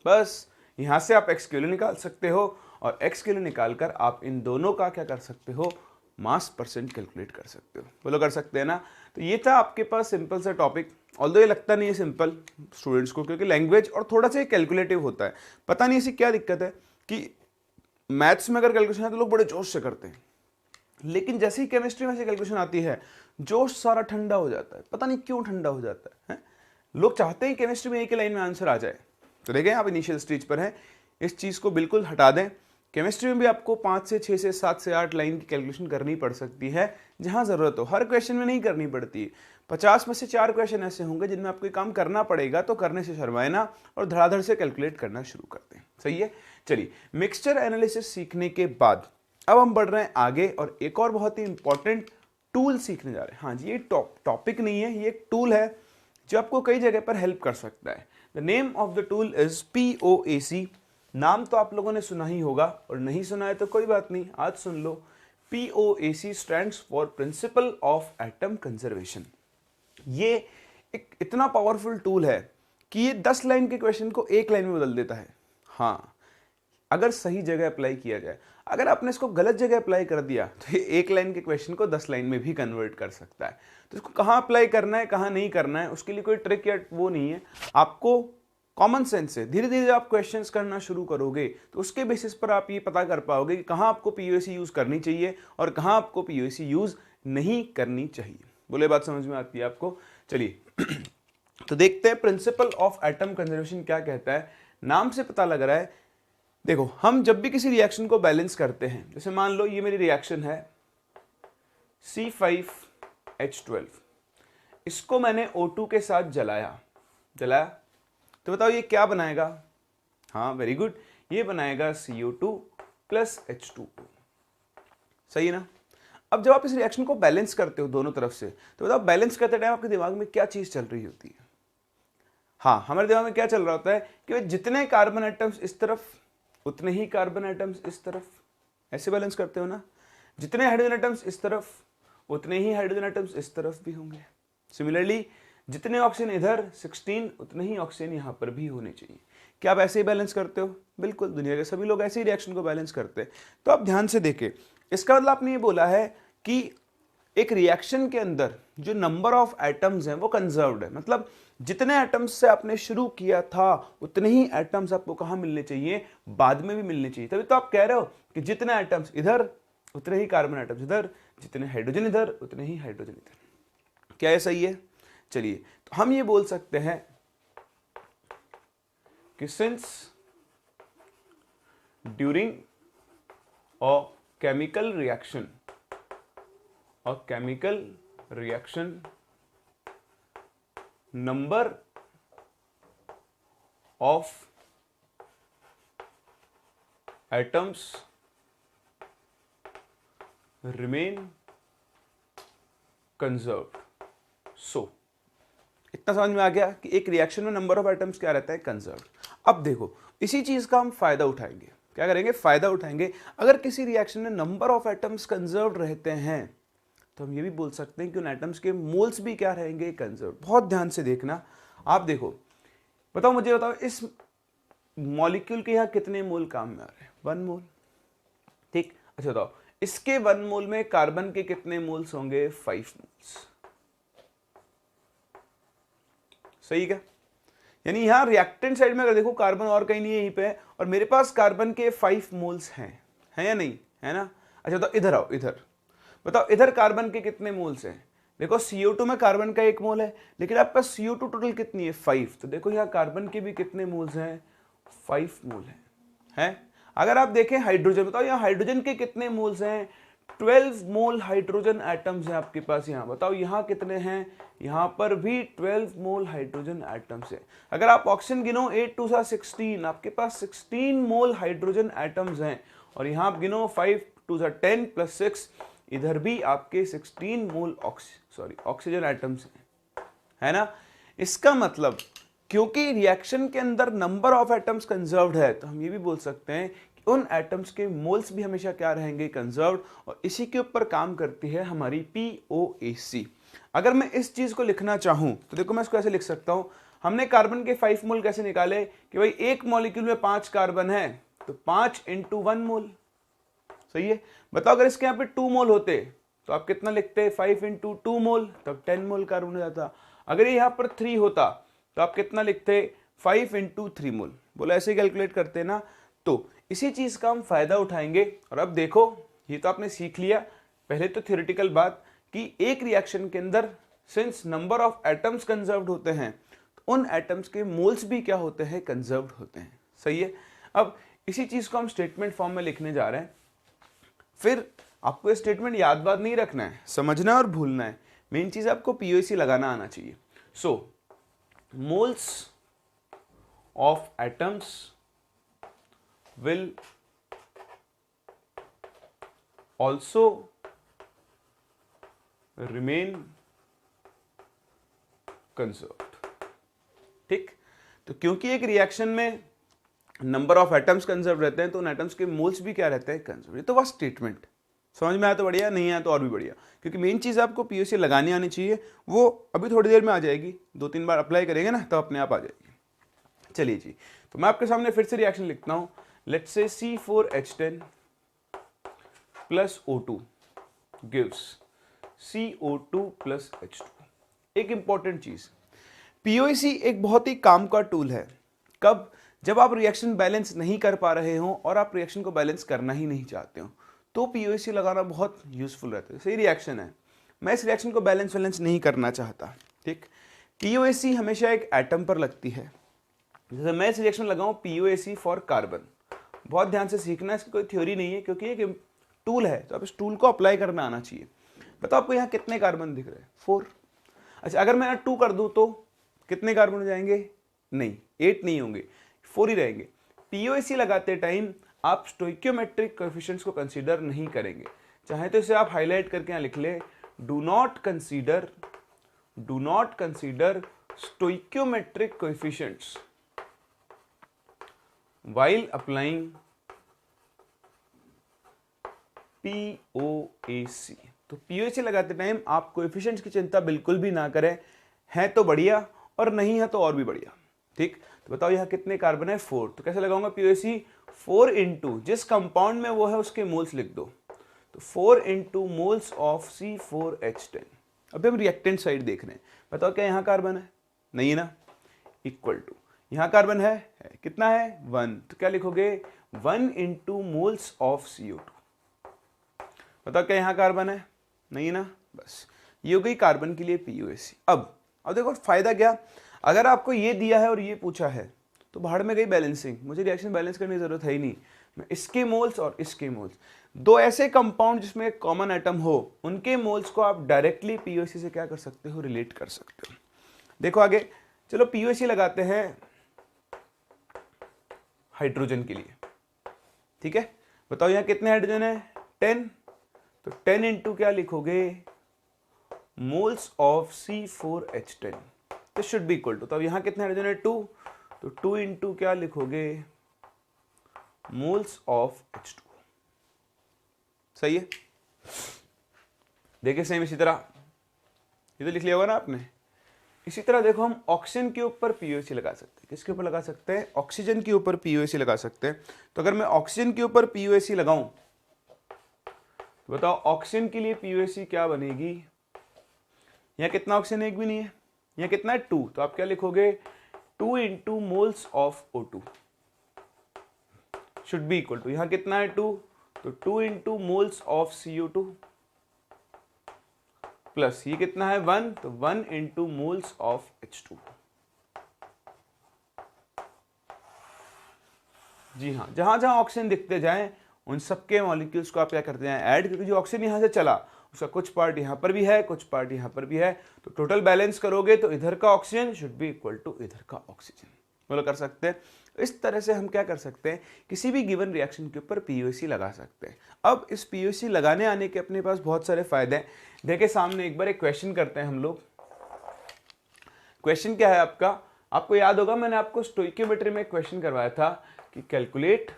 बस यहां से आप x किलो निकाल सकते हो और x किलो निकालकर आप इन दोनों का क्या कर सकते हो मास परसेंट कैलकुलेट कर सकते हो। बोलो कर सकते हैं ना। तो ये था आपके पास सिंपल सा टॉपिक, ऑल्दो ये लगता नहीं है सिंपल स्टूडेंट्स को, क्योंकि लैंग्वेज और थोड़ा सा कैलकुलेटिव होता है। पता नहीं ऐसी क्या दिक्कत है कि मैथ्स में अगर कैलकुलेशन है तो लोग बड़े जोश से करते हैं, लेकिन जैसे ही केमिस्ट्री में से कैलकुलेशन आती है जोश सारा ठंडा हो जाता है। पता नहीं क्यों ठंडा हो जाता है? लोग चाहते हैं केमिस्ट्री में एक ही लाइन में आंसर आ जाए। तो देखें आप इनिशियल स्टेज पर हैं, इस चीज़ को बिल्कुल हटा दें। केमिस्ट्री में भी आपको 5 से 6 से 7 से 8 लाइन की कैलकुलेशन करनी पड़ सकती है जहां ज़रूरत हो, हर क्वेश्चन में नहीं करनी पड़ती। 50 में से 4 क्वेश्चन ऐसे होंगे जिनमें आपको काम करना पड़ेगा, तो करने से शर्माए ना और धड़ाधड़ से कैलकुलेट करना शुरू करते हैं। सही है। चलिए मिक्सचर एनालिसिस सीखने के बाद अब हम बढ़ रहे हैं आगे और एक और बहुत ही इंपॉर्टेंट टूल सीखने जा रहे हैं। हाँ जी, ये टॉपिक नहीं है, ये एक टूल है जो आपको कई जगह पर हेल्प कर सकता है। The name of the tool is POAC। नाम तो आप लोगों ने सुना ही होगा और नहीं सुना है तो कोई बात नहीं, आज सुन लो। POAC stands for principle of atom conservation. ये एक इतना पावरफुल टूल है कि ये 10 लाइन के क्वेश्चन को 1 लाइन में बदल देता है। हाँ, अगर सही जगह अप्लाई किया जाए। अगर आपने इसको गलत जगह अप्लाई कर दिया तो ये 1 लाइन के क्वेश्चन को 10 लाइन में भी कन्वर्ट कर सकता है। तो इसको कहाँ अप्लाई करना है कहाँ नहीं करना है उसके लिए कोई ट्रिक या वो नहीं है। आपको कॉमन सेंस से धीरे धीरे आप क्वेश्चंस करना शुरू करोगे तो उसके बेसिस पर आप ये पता कर पाओगे कि कहाँ आपको POAC यूज करनी चाहिए और कहाँ आपको POAC यूज नहीं करनी चाहिए। बोले बात समझ में आती है आपको? चलिए तो देखते हैं प्रिंसिपल ऑफ एटम कंजर्वेशन क्या कहता है। नाम से पता लग रहा है, देखो हम जब भी किसी रिएक्शन को बैलेंस करते हैं, जैसे मान लो ये मेरी रिएक्शन है C5H12, इसको मैंने O2 के साथ जलाया तो बताओ ये क्या बनाएगा? हाँ वेरी गुड, ये बनाएगा CO2 प्लस H2O। सही है ना। अब जब आप इस रिएक्शन को बैलेंस करते हो दोनों तरफ से, तो बताओ बैलेंस करते टाइम आपके दिमाग में क्या चीज चल रही होती है? हाँ, हमारे दिमाग में क्या चल रहा होता है कि जितने कार्बन एटम्स इस तरफ उतने ही कार्बन एटम्स इस तरफ, ऐसे बैलेंस करते हो ना। जितने हाइड्रोजन एटम्स इस तरफ उतने ही हाइड्रोजन एटम्स इस तरफ भी होंगे। सिमिलरली जितने ऑक्सीजन इधर 16 उतने ही ऑक्सीजन यहां पर भी होने चाहिए। क्या आप ऐसे ही बैलेंस करते हो? बिल्कुल, दुनिया के सभी लोग ऐसे ही रिएक्शन को बैलेंस करते हैं। तो आप ध्यान से देखें, इसका मतलब आपने ये बोला है कि एक रिएक्शन के अंदर जो नंबर ऑफ एटम्स हैं वो कंजर्व्ड है। मतलब जितने एटम्स से आपने शुरू किया था उतने ही एटम्स आपको कहां मिलने चाहिए? बाद में भी मिलने चाहिए। तभी तो आप कह रहे हो कि जितने एटम्स इधर उतने ही कार्बन एटम्स इधर, जितने हाइड्रोजन इधर उतने ही हाइड्रोजन इधर। क्या ये सही है? चलिए तो हम ये बोल सकते हैं कि since during a chemical reaction number of atoms remain conserved। so इतना समझ में आ गया कि एक रिएक्शन में नंबर ऑफ एटम्स क्या रहता है? कंजर्व्ड। अब देखो इसी चीज का हम फायदा उठाएंगे। क्या करेंगे? फायदा उठाएंगे। अगर किसी रिएक्शन में नंबर ऑफ एटम्स कंजर्व्ड रहते हैं तो हम ये भी बोल सकते हैं कि उन एटम्स के मोल्स भी क्या रहेंगे, कंजर्व। बहुत ध्यान से देखना। आप देखो, बताओ मुझे, बताओ इस मॉलिक्यूल के यहाँ कितने मोल काम में आ रहे हैं, 1 मोल, ठीक। अच्छा बताओ इसके 1 मोल में कार्बन के कितने मोल्स होंगे, 5 मोल्स, सही क्या? यानी यहां रिएक्टेंट साइड में अगर देखो कार्बन और कहीं नहीं है, यहीं पे है, और मेरे पास कार्बन के 5 मोल्स हैं, है या नहीं, है ना? अच्छा तो इधर आओ, इधर बताओ इधर कार्बन के कितने मोल्स हैं। देखो CO2 में कार्बन का 1 मोल है, लेकिन आपका CO2 टोटल कितनी है, 5। तो देखो यहाँ कार्बन के भी कितने मोल्स हैं, 5 मोल है? अगर आप देखें हाइड्रोजन, बताओ यहाँ हाइड्रोजन के कितने मोल्स हैं, 12 मोल हाइड्रोजन एटम्स हैं आपके पास यहाँ। बताओ यहाँ कितने हैं, यहाँ पर भी 12 मोल हाइड्रोजन एटम्स हैं। अगर आप ऑक्सीजन गिनो 8 2 16, आपके पास 16 मोल हाइड्रोजन एटम्स हैं, और यहाँ आप गिनो 5 2 10 प्लस 6, इधर भी आपके 16 मोल ऑक्सीजन एटम्स हैं, है ना? इसका मतलब क्योंकि रिएक्शन के अंदर नंबर ऑफ एटम्स कंजर्व्ड है, तो हम ये भी बोल सकते हैं कि उन एटम्स के मोल्स भी हमेशा क्या रहेंगे, कंजर्व्ड, और इसी के ऊपर काम करती है हमारी POAC। अगर मैं इस चीज को लिखना चाहूं तो देखो मैं इसको ऐसे लिख सकता हूं। हमने कार्बन के 5 मोल कैसे निकाले कि भाई एक मॉलिक्यूल में 5 कार्बन है, तो 5 × 1 मोल, सही है। बताओ अगर इसके यहाँ पे 2 मोल होते तो आप कितना लिखते, 5 × 2 मोल, तब 10 मोल कार्बन हो जाता। अगर ये यहाँ पर 3 होता तो आप कितना लिखते, 5 × 3 मोल। बोला ऐसे कैलकुलेट करते ना। तो इसी चीज का हम फायदा उठाएंगे। और अब देखो ये तो आपने सीख लिया, पहले तो थ्योरेटिकल बात कि एक रिएक्शन के अंदर since number of atoms conserved होते हैं, तो उन एटम्स के मोल्स भी क्या होते हैं, कंजर्व्ड होते हैं, सही है। अब इसी चीज को हम स्टेटमेंट फॉर्म में लिखने जा रहे हैं। फिर आपको ये स्टेटमेंट याद बात नहीं रखना है, समझना और भूलना है। मेन चीज आपको POAC लगाना आना चाहिए। So moles of atoms will also remain conserved, ठीक। तो क्योंकि एक रिएक्शन में नंबर ऑफ एटम्स कंजर्व रहते हैं, तो उन एटम्स के मोल्स भी क्या रहते हैं, कंजर्व। ये तो बस स्टेटमेंट समझ में आया तो बढ़िया, नहीं आया तो और भी बढ़िया, क्योंकि मेन चीज आपको POAC लगानी आनी चाहिए। वो अभी थोड़ी देर में आ जाएगी, 2-3 बार अप्लाई करेंगे ना, तब अपने आप आ जाएगी। चलिए जी, तो मैं आपके सामने फिर से रिएक्शन लिखता हूं। Let's say C4H10 plus O2 gives CO2 plus H2। एक इंपॉर्टेंट चीज, POAC एक बहुत ही काम का टूल है। कब? जब आप रिएक्शन बैलेंस नहीं कर पा रहे हो और आप रिएक्शन को बैलेंस करना ही नहीं चाहते हो, तो POAC लगाना बहुत यूजफुल रहता है। सही रिएक्शन है, मैं इस रिएक्शन को बैलेंस नहीं करना चाहता, ठीक। POAC हमेशा एक एटम पर लगती है। जैसे मैं इस रिएक्शन लगाऊं POAC फॉर कार्बन, बहुत ध्यान से सीखना, इसकी कोई थ्योरी नहीं है, क्योंकि एक टूल है, तो आप इस टूल को अप्लाई करना आना चाहिए। बताओ आपको यहाँ कितने कार्बन दिख रहे हैं, 4। अच्छा अगर मैं 2 कर दूं तो कितने कार्बन हो जाएंगे, नहीं 8 नहीं होंगे, 4 ही रहेंगे। POAC लगाते टाइम आप स्टोइकियोमेट्रिक कोएफिशिएंट्स को कंसीडर नहीं करेंगे। चाहे तो इसे आप हाईलाइट करके यहाँ लिख ले, do not consider stoichiometric coefficients while applying POAC। तो POAC लगाते टाइम आप कोएफिशिएंट्स की चिंता बिल्कुल भी ना करें, है तो बढ़िया और नहीं है तो और भी बढ़िया, ठीक। तो बताओ यहाँ कितने कार्बन है, 4। तो कैसे लगाऊंगा POAC, 4 × जिस कंपाउंड में वो है उसके मोल्स लिख दो, तो 4 × मोल्स ऑफ C4H10। अभी हम रिएक्टेंट साइड देख रहे हैं। बताओ क्या यहाँ कार्बन है, नहीं है ना, इक्वल टू यहां कार्बन है कितना है, 1। तो क्या लिखोगे, 1 × मोल्स ऑफ CO2। बताओ क्या यहां कार्बन है, नहीं ना, बस ये हो गई कार्बन के लिए POAC। अब देखो फायदा क्या, अगर आपको ये दिया है और ये पूछा है तो भाड़ में गई बैलेंसिंग, मुझे रिएक्शन बैलेंस करने की जरूरत है ही नहीं। मैं इसके मोल्स और इसके मोल्स, दो ऐसे कंपाउंड जिसमें एक कॉमन एटम हो, उनके मोल्स को आप डायरेक्टली POAC से क्या कर सकते हो, रिलेट कर सकते हो। देखो आगे चलो POAC लगाते हैं हाइड्रोजन के लिए, ठीक है। बताओ यहाँ कितने हाइड्रोजन है, 10। तो 10 × क्या लिखोगे, moles of C4H10। This should be equal to, तो अब यहाँ कितने हाइड्रोजन है, 2। तो 2 × क्या लिखोगे, मोल्स ऑफ H2। सही है। देखिए सेम इसी तरह, ये तो लिख लिया होगा ना आपने। इसी तरह देखो हम ऑक्सीजन के ऊपर पीओसी लगा सकते हैं। किसके ऊपर लगा सकते हैं? ऑक्सीजन के ऊपर पीओसी लगा सकते हैं। तो अगर मैं ऑक्सीजन के ऊपर पीओसी लगाऊं तो बताओ ऑक्सीजन के लिए पीओसी क्या बनेगी? यहाँ कितना ऑक्सीजन? एक भी नहीं है। यहाँ कितना है? 2। तो आप क्या लिखोगे? 2 into moles of O2 should be equal to, यहाँ कितना है? 2, तो 2 into moles of CO2 plus ये कितना है? 1, तो 1 इंटू मोल्स ऑफ H2। जी हाँ, जहां जहां ऑक्सीजन दिखते जाएं उन सबके मॉलिक्यूल्स को आप क्या करते हैं? ऐड, क्योंकि जो ऑक्सीजन यहां से चला उसका कुछ पार्ट यहां पर भी है, कुछ पार्ट यहां पर भी है, तो टोटल बैलेंस करोगे तो इधर का oxygen should be equal to इधर का ऑक्सीजन। बोलो कर सकते हैं। इस तरह से हम क्या कर सकते हैं? किसी भी गिवन रिएक्शन के ऊपर पीओसी लगा सकते हैं। अब इस पीओसी लगाने आने के अपने पास बहुत सारे फायदे हैं। देखिए सामने एक बार एक क्वेश्चन करते हैं हम लोग। क्वेश्चन क्या है आपका? आपको याद होगा मैंने आपको स्टोइकियोमेट्री में क्वेश्चन करवाया था कि calculate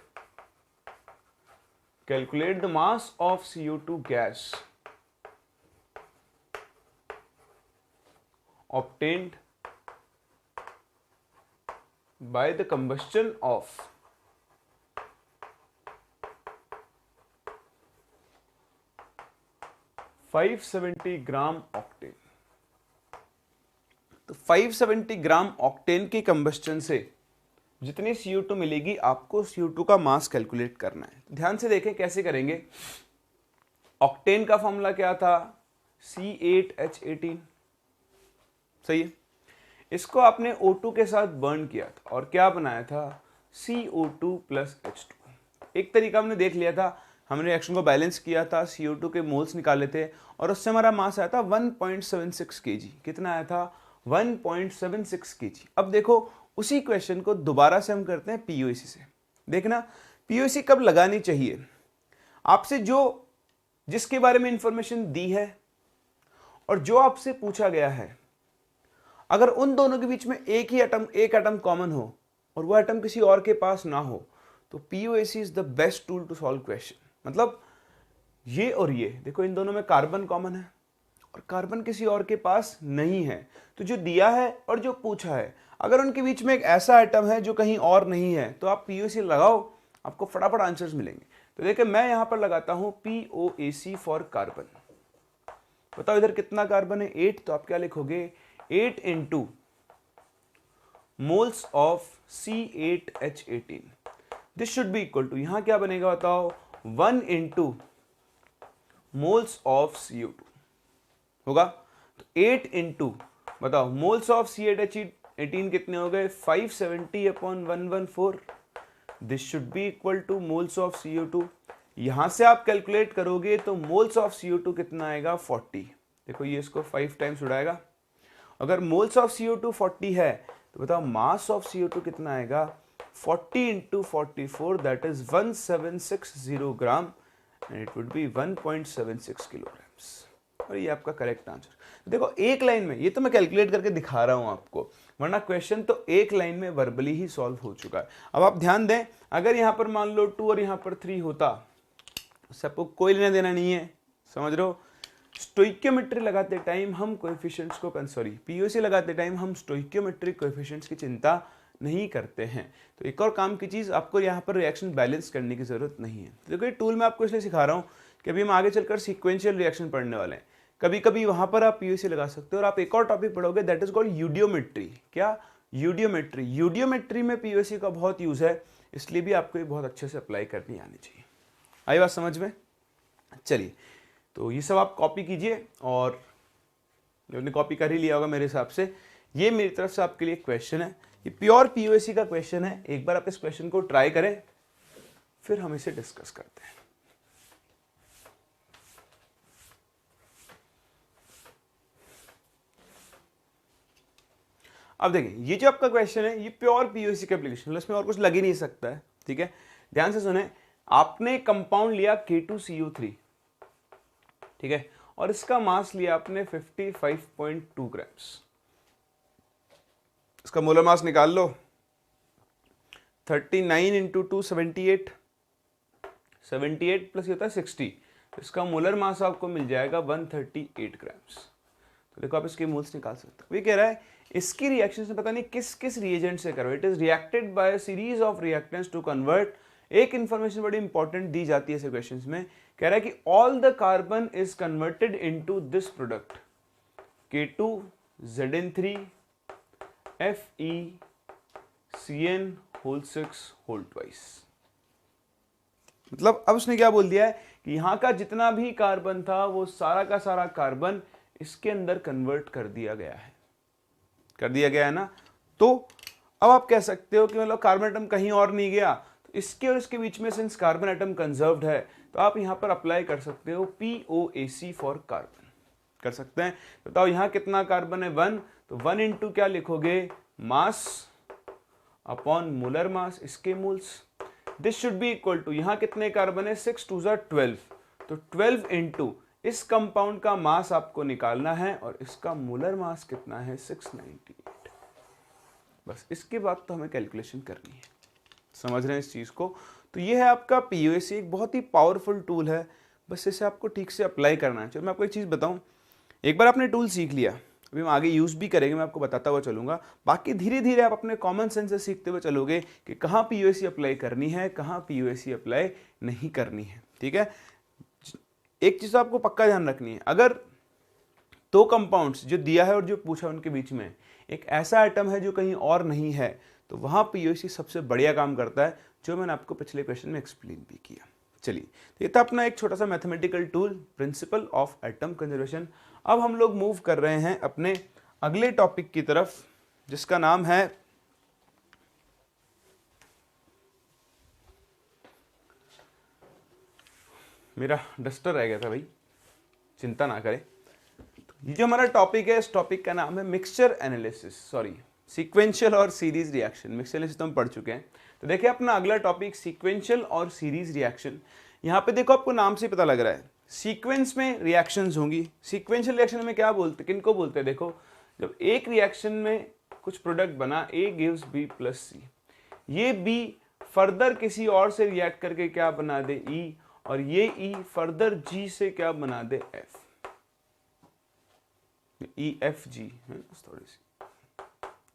the mass of CO2 gas obtained by the combustion of 570 gram octane. तो 570 ग्राम ऑक्टेन के कंबस्टन से जितनी CO2 मिलेगी आपको CO2 का मास कैलकुलेट करना है। ध्यान से देखें कैसे करेंगे। ऑक्टेन का फॉर्मूला क्या था? C8H18, सही है। इसको आपने O2 के साथ बर्न किया था और क्या बनाया था? CO2 plus H2। एक तरीका हमने देख लिया था, हमने रिएक्शन को बैलेंस किया था, CO2 के मोल्स निकाले थे और उससे हमारा मास आया था 1.76 kg। कितना आया था? 1.76 kg। अब देखो उसी क्वेश्चन को दोबारा से हम करते हैं पीओसी से। देखना पीओसी कब लगानी चाहिए। आपसे जिसके बारे में इंफॉर्मेशन दी है और जो आपसे पूछा गया है, अगर उन दोनों के बीच में एक एटम कॉमन हो और वो एटम किसी और के पास ना हो तो POC is the best tool to solve question. मतलब ये और ये देखो, इन दोनों में कार्बन कॉमन है और कार्बन किसी और के पास नहीं है, तो जो दिया है और जो पूछा है अगर उनके बीच में एक ऐसा एटम है जो कहीं और नहीं है तो आप पीओसी लगाओ, आपको फटाफट आंसर्स मिलेंगे। तो देखिए मैं यहां पर लगाता हूं POAC फॉर कार्बन। बताओ इधर कितना कार्बन है? 8। तो आप क्या लिखोगे? 8 into moles of C8H18। This should be equal to, यहां क्या बनेगा बताओ? 1 इंटू मोल्स ऑफ CO2 होगा। तो 8 इंटू बताओ मोल्स ऑफ C8H18 कितने हो गए? 570/114। This should be equal two moles of CO2। यहां से आप कैलकुलेट करोगे तो मोल्स ऑफ CO2 कितना आएगा? 40। देखो ये इसको 5 टाइम्स उड़ाएगा। अगर मोल्स ऑफ CO2 40 है तो बताओ मास ऑफ CO2 कितना आएगा? 40 into 44, that is 1760 gram and it would be 1.76 kilograms. और ये आपका करेक्ट आंसर। देखो एक लाइन में, ये तो मैं कैलकुलेट करके दिखा रहा हूं आपको, वरना क्वेश्चन तो एक लाइन में वर्बली ही सॉल्व हो चुका है। अब आप ध्यान दें, अगर यहां पर मान लो 2 और यहां पर 3 होता, उससे आपको कोई लेना देना नहीं है, समझ रहे हो। स्टोइकियोमेट्री लगाते टाइम हम कोएफिशिएंट्स को पीओसी लगाते टाइम हम स्टोइकियोमेट्रिक कोएफिशिएंट्स की चिंता नहीं करते हैं। तो एक और काम की चीज, आपको यहाँ पर रिएक्शन बैलेंस करने की जरूरत नहीं है। तो देखो ये टूल मैं आपको इसलिए सिखा रहा हूँ कि अभी हम आगे चलकर सीक्वेंशियल रिएक्शन पढ़ने वाले हैं। कभी कभी वहां पर आप पीओसी लगा सकते हो। और आप एक और टॉपिक पढ़ोगे दैट इज कॉल्ड यूडियोमेट्री। क्या? यूडियोमेट्री। यूडियोमेट्री में पीओसी का बहुत यूज है, इसलिए भी आपको ये बहुत अच्छे से अप्लाई करनी आनी चाहिए। आई बात समझ में? चलिए, तो ये सब आप कॉपी कीजिए और जो आपने कॉपी कर ही लिया होगा मेरे हिसाब से, ये मेरी तरफ से आपके लिए क्वेश्चन है। ये प्योर पीओसी का क्वेश्चन है। एक बार आप इस क्वेश्चन को ट्राई करें, फिर हम इसे डिस्कस करते हैं। अब देखिए ये जो आपका क्वेश्चन है ये प्योर पीओसी का एप्लीकेशन, इसमें और कुछ लग ही नहीं सकता है। ठीक है, ध्यान से सुने। आपने कंपाउंड लिया K2CO3, ठीक है, और इसका मास लिया आपने 55.2 ग्राम्स। इसका मोलर मास निकाल लो। 39 इंटू 2 78, 78 प्लस ये होता है 60, तो इसका मोलर मास आपको मिल जाएगा 138 ग्राम्स। तो देखो आप इसके मोल्स निकाल सकते हो। ये कह रहा है इसकी रिएक्शन से पता नहीं किस किस रिएजेंट से करो, it is reacted by a series of reactants to convert. एक इंफॉर्मेशन बड़ी इंपॉर्टेंट दी जाती है ऐसे क्वेश्चंस में, कह रहा है कि all the carbon is converted into this product K2ZN3 FeCN6 मतलब अब उसने क्या बोल दिया है कि यहां का जितना भी कार्बन था वो सारा का सारा कार्बन इसके अंदर कन्वर्ट कर दिया गया है ना। तो अब आप कह सकते हो कि मतलब कार्बन एटम कहीं और नहीं गया, तो इसके और इसके बीच में सिंस कार्बन एटम कंजर्व्ड है तो आप यहां पर अप्लाई कर सकते हो POAC फॉर कार्बन, कर सकते हैं। बताओ यहां कितना कार्बन है 1, तो 1 इंटू क्या लिखोगे, मास अपॉन मोलर मास, इसके moles. This should be equal to, यहां कितने कार्बन है 6 2 12, तो 12 इंटू इस कंपाउंड का मास आपको निकालना है और इसका मोलर मास कितना है 698। बस इसके बाद तो हमें कैलकुलेशन करनी है। समझ रहे हैं इस चीज को? तो ये है आपका POAC, एक बहुत ही पावरफुल टूल है, बस इसे आपको ठीक से अप्लाई करना है। चलो मैं आपको एक चीज बताऊं, एक बार आपने टूल सीख लिया, अभी हम आगे यूज भी करेंगे, मैं आपको बताता हुआ चलूंगा। बाकी धीरे धीरे आप अपने कॉमन सेंस से सीखते हुए चलोगे कि कहाँ POAC अप्लाई करनी है, कहाँ POAC अप्लाई नहीं करनी है। ठीक है, एक चीज आपको पक्का ध्यान रखनी है, अगर दो कंपाउंड्स जो दिया है और जो पूछा उनके बीच में एक ऐसा आइटम है जो कहीं और नहीं है, तो वहां POAC सबसे बढ़िया काम करता है, जो मैंने आपको पिछले क्वेश्चन में एक्सप्लेन भी किया। चलिए, तो ये था अपना एक छोटा सा mathematical tool, principle of atom conservation. अब हम लोग मूव कर रहे हैं अपने अगले टॉपिक की तरफ, जिसका नाम है मेरा डस्टर रह गया था भाई, चिंता ना करें। ये जो हमारा टॉपिक है, इस टॉपिक का नाम है मिक्सचर एनालिसिस, सॉरी सीक्वेंशियल और सीरीज रिएक्शन। मिक्सचर एनालिसिस तो हम पढ़ चुके हैं। तो देखिए अपना अगला टॉपिक सीक्वेंशियल और सीरीज रिएक्शन। यहाँ पे देखो आपको नाम से पता लग रहा है सीक्वेंस में रिएक्शंस होंगी। सीक्वेंशियल रिएक्शन में क्या बोलते, किनको बोलते हैं, देखो जब एक रिएक्शन में कुछ प्रोडक्ट बना A gives B plus C, ये B फर्दर किसी और से रिएक्ट करके क्या बना दे E, और ये E फर्दर G से क्या बना दे F, EFG है थोड़ी सी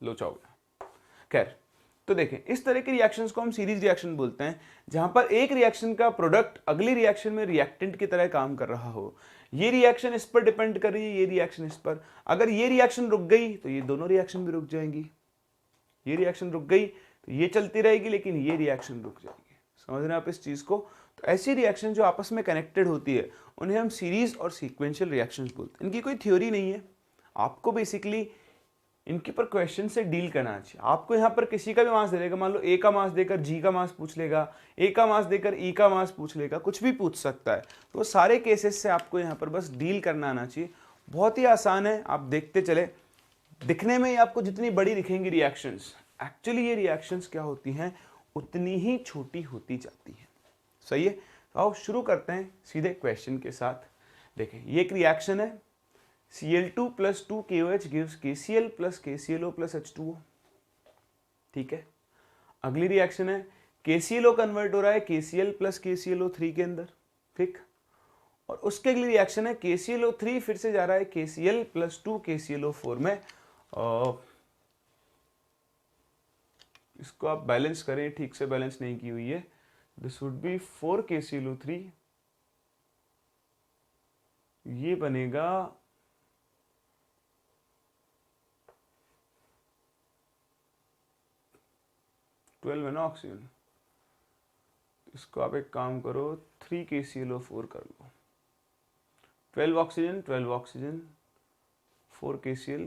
लोचा हो गया। खैर, तो देखें इस तरह के रिएक्शंस को हम सीरीज रिएक्शन बोलते हैं, जहां पर एक रिएक्शन का प्रोडक्ट अगली रिएक्शन में रिएक्टेंट की तरह काम कर रहा हो। ये रिएक्शन इस पर डिपेंड कर रही है, ये रिएक्शन इस पर। अगर ये रिएक्शन रुक गई तो ये दोनों रिएक्शन भी रुक जाएंगी, ये रिएक्शन रुक गई तो ये चलती रहेगी, लेकिन ये रिएक्शन रुक जाएगी। समझ रहे हैं आप इस चीज को? तो ऐसी रिएक्शन जो आपस में कनेक्टेड होती है उन्हें हम सीरीज और सीक्वेंशियल रिएक्शंस बोलते हैं। इनकी कोई थ्योरी नहीं है, आपको बेसिकली इनके पर क्वेश्चन से डील करना चाहिए। आपको यहाँ पर किसी का भी मास दे देगा, मान लो A का मास देकर G का मास पूछ लेगा, A का मास देकर E का मास पूछ लेगा, कुछ भी पूछ सकता है। तो वो सारे केसेस से आपको यहाँ पर बस डील करना आना चाहिए। बहुत ही आसान है, आप देखते चले। दिखने में ही आपको जितनी बड़ी दिखेंगी रिएक्शंस, एक्चुअली ये रिएक्शंस क्या होती हैं उतनी ही छोटी होती जाती हैं। सही है, तो आओ शुरू करते हैं सीधे क्वेश्चन के साथ। देखें ये एक रिएक्शन है, Cl2 plus 2 KOH gives KCl plus KClO plus H2O। ठीक है, अगली रिएक्शन है KClO कन्वर्ट हो रहा है KCl plus KClO3 के अंदर। ठीक, और उसके अगली रिएक्शन है KClO3 फिर से जा रहा है KCl plus 2 KClO4 में। इसको आप बैलेंस करें, ठीक से बैलेंस नहीं की हुई है। दिस वुड बी 4 KClO3, ये बनेगा 12 है ना ऑक्सीजन। इसको आप एक काम करो 3 KClO4 कर लो, 12 ऑक्सीजन 12 ऑक्सीजन 4 KCl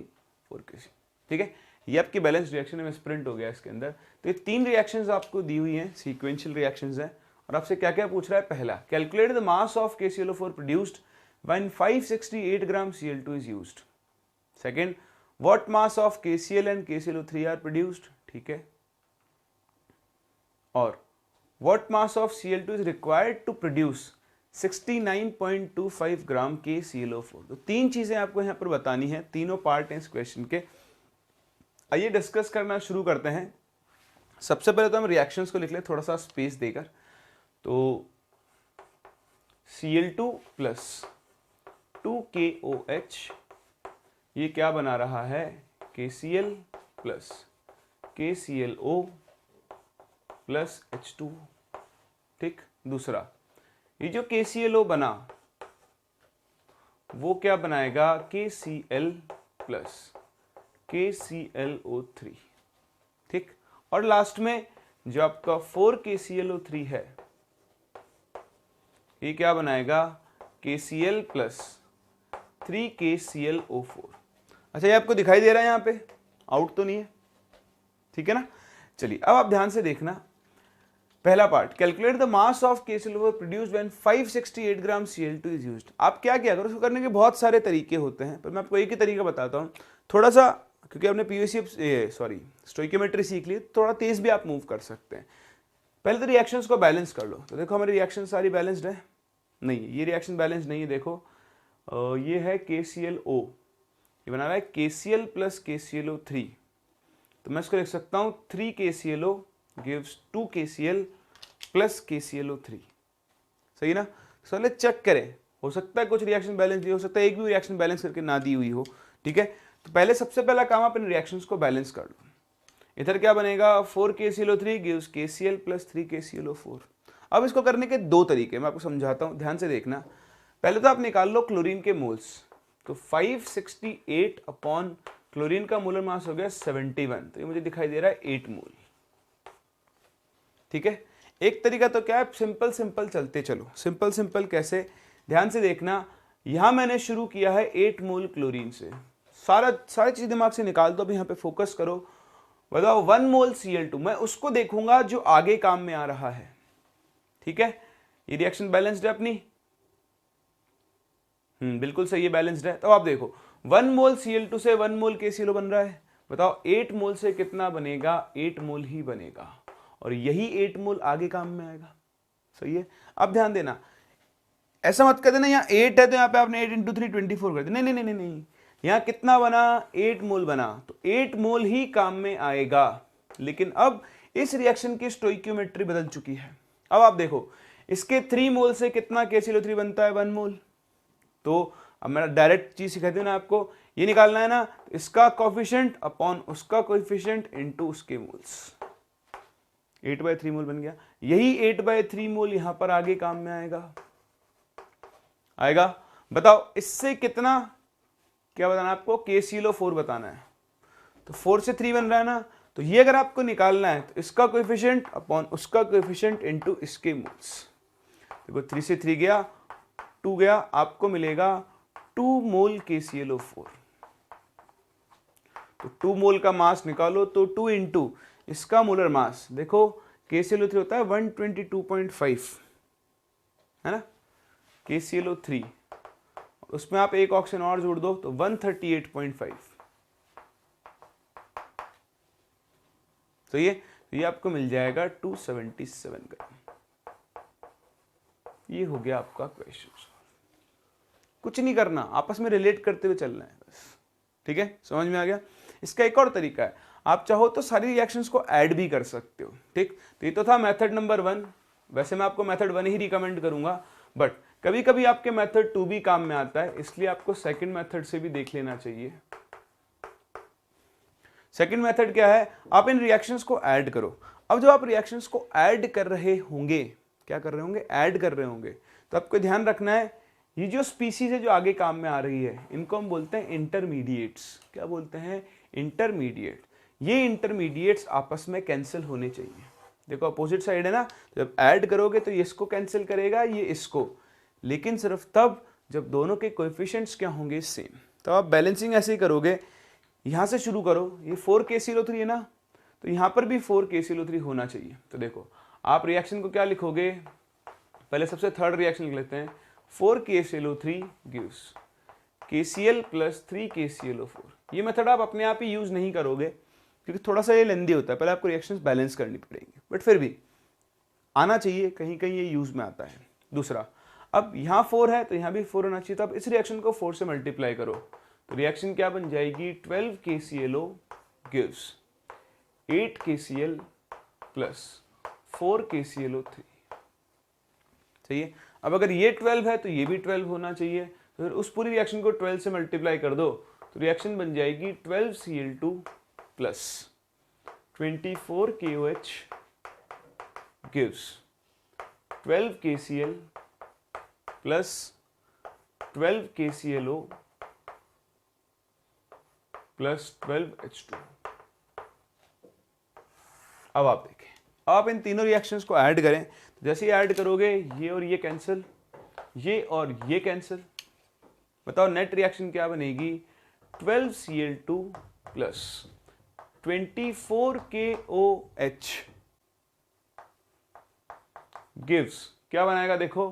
4 KCl। ठीक है, ये आपकी बैलेंस रिएक्शन है, स्प्रिंट हो गया इसके अंदर। तो ये तीन रिएक्शंस आपको दी हुई हैं, सीक्वेंशियल रिएक्शंस हैं। और आपसे क्या क्या पूछ रहा है, पहला calculate the mass of KClO4 produced when 568 gram Cl2 is used. Second, what mass of KCl and KClO3 are produced. ठीक है, और what mass of Cl2 is required to produce 69.25 gram KClO4। तो तीन चीजें आपको यहां पर बतानी है, तीनों पार्ट हैं इस क्वेश्चन के। आइए डिस्कस करना शुरू करते हैं। सबसे पहले तो हम रिएक्शंस को लिख ले थोड़ा सा स्पेस देकर। तो Cl2 प्लस 2KOH, ये क्या बना रहा है, KCl plus KClO plus H2। ठीक, दूसरा ये जो KClO बना वो क्या बनाएगा, KCl प्लस KClO3। ठीक, और लास्ट में जो आपका 4KClO3 है ये क्या बनाएगा, KCl प्लस 3KClO4। अच्छा, ये आपको दिखाई दे रहा है यहाँ पे, आउट तो नहीं है, ठीक है ना। चलिए अब आप ध्यान से देखना, पहला part, calculate the mass of KClO4 produced when 568 gram Cl2 is used. आप क्या किया करो, उसको करने के बहुत सारे तरीके होते हैं, पर मैं आपको एक ही तरीका बताता हूँ, थोड़ा सा, क्योंकि आपने स्टोइकियोमेट्री सीख ली, थोड़ा तेज भी आप मूव कर सकते हैं। पहले तो रिएक्शंस को बैलेंस कर लो। तो देखो हमारी रिएक्शन सारी बैलेंस्ड है, नहीं ये रिएक्शन बैलेंस नहीं है। देखो ये है KClO, ये बना रहा है KCl प्लस KClO3, तो मैं इसको लिख सकता हूँ 3KClO gives 2KCl plus KClO3। सही ना। चलिए चेक करें, हो सकता है कुछ रिएक्शन बैलेंस दी, हो सकता है एक भी रिएक्शन बैलेंस करके ना दी हुई हो। ठीक है, तो पहले सबसे पहला काम आप इन रिएक्शंस को बैलेंस कर लो। इधर क्या बनेगा, 4KClO3 gives KCl plus 3KClO4। अब इसको करने के दो तरीके मैं आपको समझाता हूं, ध्यान से देखना। पहले तो आप निकाल लो क्लोरीन के मोल्स, तो 568 अपॉन क्लोरीन का मोलर मास हो गया 71, तो ये मुझे दिखाई दे रहा है 8 मोल। ठीक है, एक तरीका तो क्या है, सिंपल चलते चलो। सिंपल कैसे, ध्यान से देखना, यहां मैंने शुरू किया है 8 मोल क्लोरीन से, सारी चीज दिमाग से निकाल दो, अभी यहाँ पे फोकस करो। बताओ 1 मोल Cl2, मैं उसको देखूंगा जो आगे काम में आ रहा है। ठीक है, ये रिएक्शन बैलेंस्ड है अपनी, बिल्कुल सही है, बैलेंस्ड है। तो आप देखो 1 मोल Cl2 से 1 मोल KClO बन रहा है, बताओ 8 मोल से कितना बनेगा, 8 मोल ही बनेगा, और यही 8 मोल आगे काम में आएगा। सही है, अब ध्यान देना, ऐसा मत कर देना यहाँ 8 है तो यहाँ पे आपने 8 × 3 24 कर दिया, नहीं, यहाँ कितना बना, 8 मोल बना, तो 8 मोल ही काम में आएगा। लेकिन अब इस रिएक्शन की स्टोइकियोमेट्री बदल चुकी है। अब आप देखो इसके 3 मोल से कितना KClO3 बनता है, 1 मोल। तो अब मैं डायरेक्ट चीज सिखाती हूँ ना आपको, ये निकालना है ना, इसका कोफिशिएंट अपॉन उसका कोफिशिएंट इनटू उसके मोल्स, 8/3 मोल बन गया। यही 8/3 मोल यहां पर आगे काम में आएगा। बताओ इससे कितना, क्या बताना है आपको, KClO4 बताना है, तो 4 से 3 बन रहा है ना, तो ये अगर आपको निकालना है तो इसका कोएफिशिएंट अपॉन उसका कोएफिशिएंट इनटू इसके मोल्स। देखो 3 से 3 गया, 2 गया, आपको मिलेगा 2 मोल KClO4। तो 2 मोल का मास निकालो, तो 2 इंटू इसका मोलर मास, देखो KClO3 होता है 122.5, है ना, KClO3, उसमें आप एक ऑक्सीजन और जोड़ दो तो 138.5। तो ये आपको मिल जाएगा 277 ग्राम। ये हो गया आपका क्वेश्चन। कुछ नहीं करना, आपस में रिलेट करते हुए चलना है बस। ठीक है, समझ में आ गया। इसका एक और तरीका है, आप चाहो तो सारी रिएक्शंस को ऐड भी कर सकते हो। ठीक, तो ये तो था मेथड नंबर 1। वैसे मैं आपको मेथड 1 ही रिकमेंड करूंगा, बट कभी कभी आपके मेथड 2 भी काम में आता है, इसलिए आपको सेकंड मेथड से भी देख लेना चाहिए। सेकंड मेथड क्या है, आप इन रिएक्शंस को ऐड करो। अब जब आप रिएक्शंस को ऐड कर रहे होंगे, क्या कर रहे होंगे, ऐड कर रहे होंगे, तो आपको ध्यान रखना है, ये जो स्पीसीज है जो आगे काम में आ रही है, इनको हम बोलते हैं इंटरमीडिएट्स। क्या बोलते हैं, इंटरमीडिएट। ये इंटरमीडिएट्स आपस में कैंसिल होने चाहिए। देखो अपोजिट साइड है ना, जब ऐड करोगे तो ये इसको कैंसिल करेगा, ये इसको, लेकिन सिर्फ तब जब दोनों के कोएफिशिएंट्स क्या होंगे, सेम। तो आप बैलेंसिंग ऐसे ही करोगे, यहां से शुरू करो, ये 4 KClO3 है ना, तो यहां पर भी 4 KClO3 होना चाहिए। तो देखो आप रिएक्शन को क्या लिखोगे, पहले सबसे थर्ड रिएक्शन लिख लेते हैं, 4 KClO3 gives KCl plus 3 KClO4। ये मेथड आप अपने आप ही यूज नहीं करोगे क्योंकि थोड़ा सा ये लेंदी होता है, पहले आपको रिएक्शंस बैलेंस करनी पड़ेंगी, बट फिर भी आना चाहिए, कहीं कहीं ये यूज में आता है। दूसरा, अब यहाँ 4 है तो यहाँ भी 4 होना चाहिए, तो अब इस रिएक्शन को 4 से मल्टीप्लाई करो, तो रिएक्शन क्या बन जाएगी, 12 KClO gives 8 KCl plus 4 KClO3। सही है, अब अगर ये 12 है तो ये भी 12 होना चाहिए, तो फिर उस पूरी रिएक्शन को 12 से मल्टीप्लाई कर दो तो रिएक्शन बन जाएगी 12Cl2 plus 24 KOH gives 12 KCl plus 12 KClO plus 12 H2। अब आप देखें, आप इन तीनों रिएक्शंस को ऐड करें, तो जैसे ही ऐड करोगे ये और ये कैंसिल, ये और ये कैंसिल, बताओ नेट रिएक्शन क्या बनेगी 12Cl2 प्लस 24 KOH गिव्स क्या बनाएगा, देखो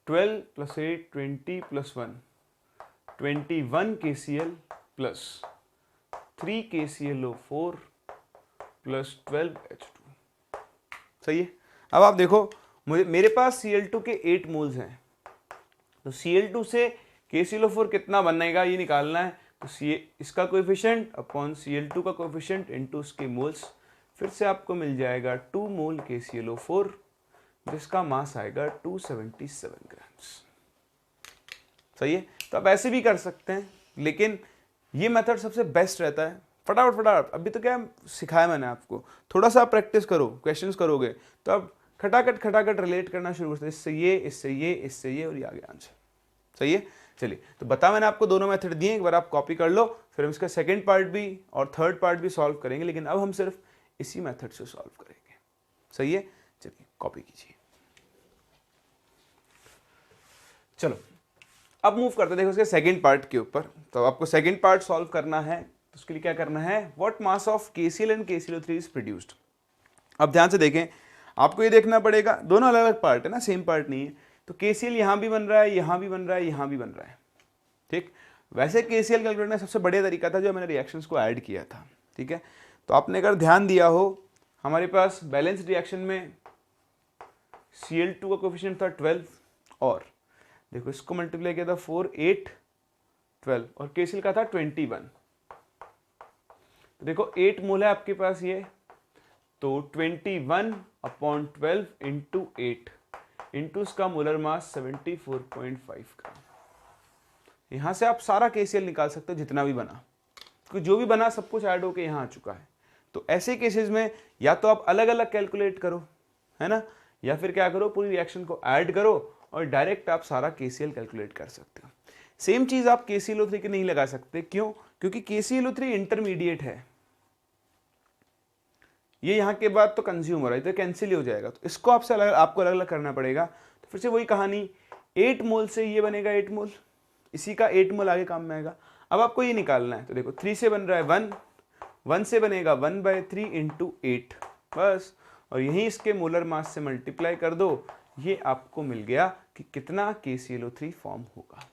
12 plus 8 20 plus 1 21 KCl plus 3 KClO4 plus 12 H2। सही है। अब आप देखो, मेरे पास Cl2 के 8 मोल्स हैं, तो Cl2 से KClO4 कितना बनेगा ये निकालना है, तो इसका कोएफिशिएंट अपॉन Cl2 का कोएफिशिएंट इनटू उसके मोल्स, फिर से आपको मिल जाएगा 2 मोल KClO4 जिसका मास आएगा 277 ग्राम्स। सही है। तो आप ऐसे भी कर सकते हैं, लेकिन ये मेथड सबसे बेस्ट रहता है। फटाफट अभी तो क्या सिखाया मैंने आपको, थोड़ा सा प्रैक्टिस करो, क्वेश्चंस करोगे तो आप खटाखट रिलेट करना शुरू करते, इससे ये इससे ये इससे ये और ये आ गया आंसर। सही है। चलिए, तो बता मैंने आपको दोनों मेथड दिए, एक बार आप कॉपी कर लो, फिर हम इसका सेकंड पार्ट भी और थर्ड पार्ट भी सॉल्व करेंगे, लेकिन अब हम सिर्फ इसी मेथड से सॉल्व करेंगे। सही है। चलिए कॉपी कीजिए। चलो अब मूव करते हैं, देखो इसके सेकंड पार्ट के ऊपर। तो आपको सेकंड पार्ट सॉल्व करना है, तो उसके लिए क्या करना है, what mass of KCl and KClO3 is produced. अब ध्यान से देखें, आपको ये देखना पड़ेगा, दोनों अलग अलग पार्ट है ना, सेम पार्ट नहीं है। तो KCl यहां भी बन रहा है, यहां भी बन रहा है, यहां भी बन रहा है। ठीक, वैसे KCl कैलकुलेट करने का सबसे बढ़िया तरीका था जो मैंने रिएक्शंस को ऐड किया था। ठीक है, तो आपने अगर ध्यान दिया हो, हमारे पास बैलेंस रिएक्शन में Cl2 का कोएफिशिएंट था 12, और देखो इसको मल्टीप्लाई किया था 4 8 12, और KCl का था 21। तो देखो 8 मोल है आपके पास ये, तो 21 अपॉन 12 इंटू 8 इंटू उसका मोलर मास 74.5 ग्राम। यहां से आप सारा KCl निकाल सकते हो जितना भी बना, क्योंकि जो भी बना सब कुछ ऐड होके यहां आ चुका है। तो ऐसे केसेस में या तो आप अलग अलग कैलकुलेट करो, है ना, या फिर क्या करो, पूरी रिएक्शन को ऐड करो और डायरेक्ट आप सारा KCl कैलकुलेट कर सकते हो। सेम चीज आप KClO3 की नहीं लगा सकते, क्यों, क्योंकि KClO3 इंटरमीडिएट है, ये यहाँ के बाद तो कंज्यूम हो रहा है, तो कैंसिल ही हो जाएगा, तो इसको आपको अलग अलग करना पड़ेगा। तो फिर से वही कहानी, 8 मोल से ये बनेगा 8 मोल, इसी का 8 मोल आगे काम में आएगा। अब आपको ये निकालना है, तो देखो 3 से बन रहा है 1, 1 से बनेगा 1/3 इंटू 8 बस, और यही इसके मोलर मास से मल्टीप्लाई कर दो, ये आपको मिल गया कि कितना KClO3 फॉर्म होगा।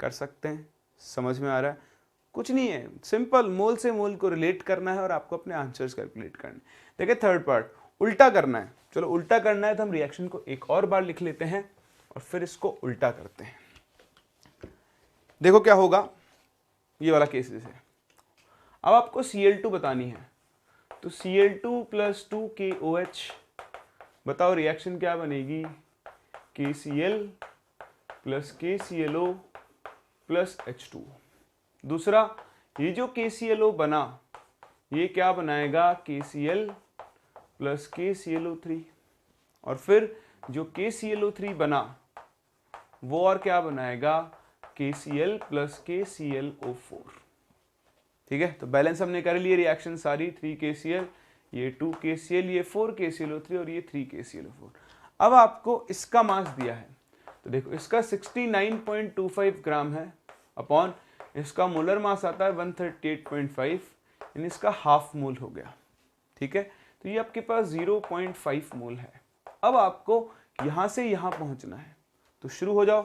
कर सकते हैं, समझ में आ रहा है, कुछ नहीं है, सिंपल मोल से मोल को रिलेट करना है और आपको अपने आंसर्स कैलकुलेट करने। देखिए थर्ड पार्ट उल्टा करना है। चलो उल्टा करना है तो हम रिएक्शन को एक और बार लिख लेते हैं और फिर इसको उल्टा करते हैं। देखो क्या होगा, ये वाला केसेस है। अब आपको Cl2 बतानी है, तो Cl2 प्लस 2 KOH, बताओ रिएक्शन क्या बनेगी, KCl plus KClO plus H2। दूसरा, ये जो KClO बना ये क्या बनाएगा, KCl प्लस KClO3, और फिर जो KClO3 बना वो और क्या बनाएगा, KCl प्लस KClO4। ठीक है, तो बैलेंस हमने कर लिए रिएक्शन सारी, 3 KCl, ये 2 KCl, ये 4 KClO3 और ये 3 KClO4। अब आपको इसका मास दिया है, तो देखो इसका 69.25 ग्राम है, अपॉन इसका मोलर मास आता है 138.5, यानी इसका हाफ मोल हो गया। ठीक है, तो ये आपके पास 0.5 मोल है। अब आपको यहां से यहां पहुंचना है, तो शुरू हो जाओ।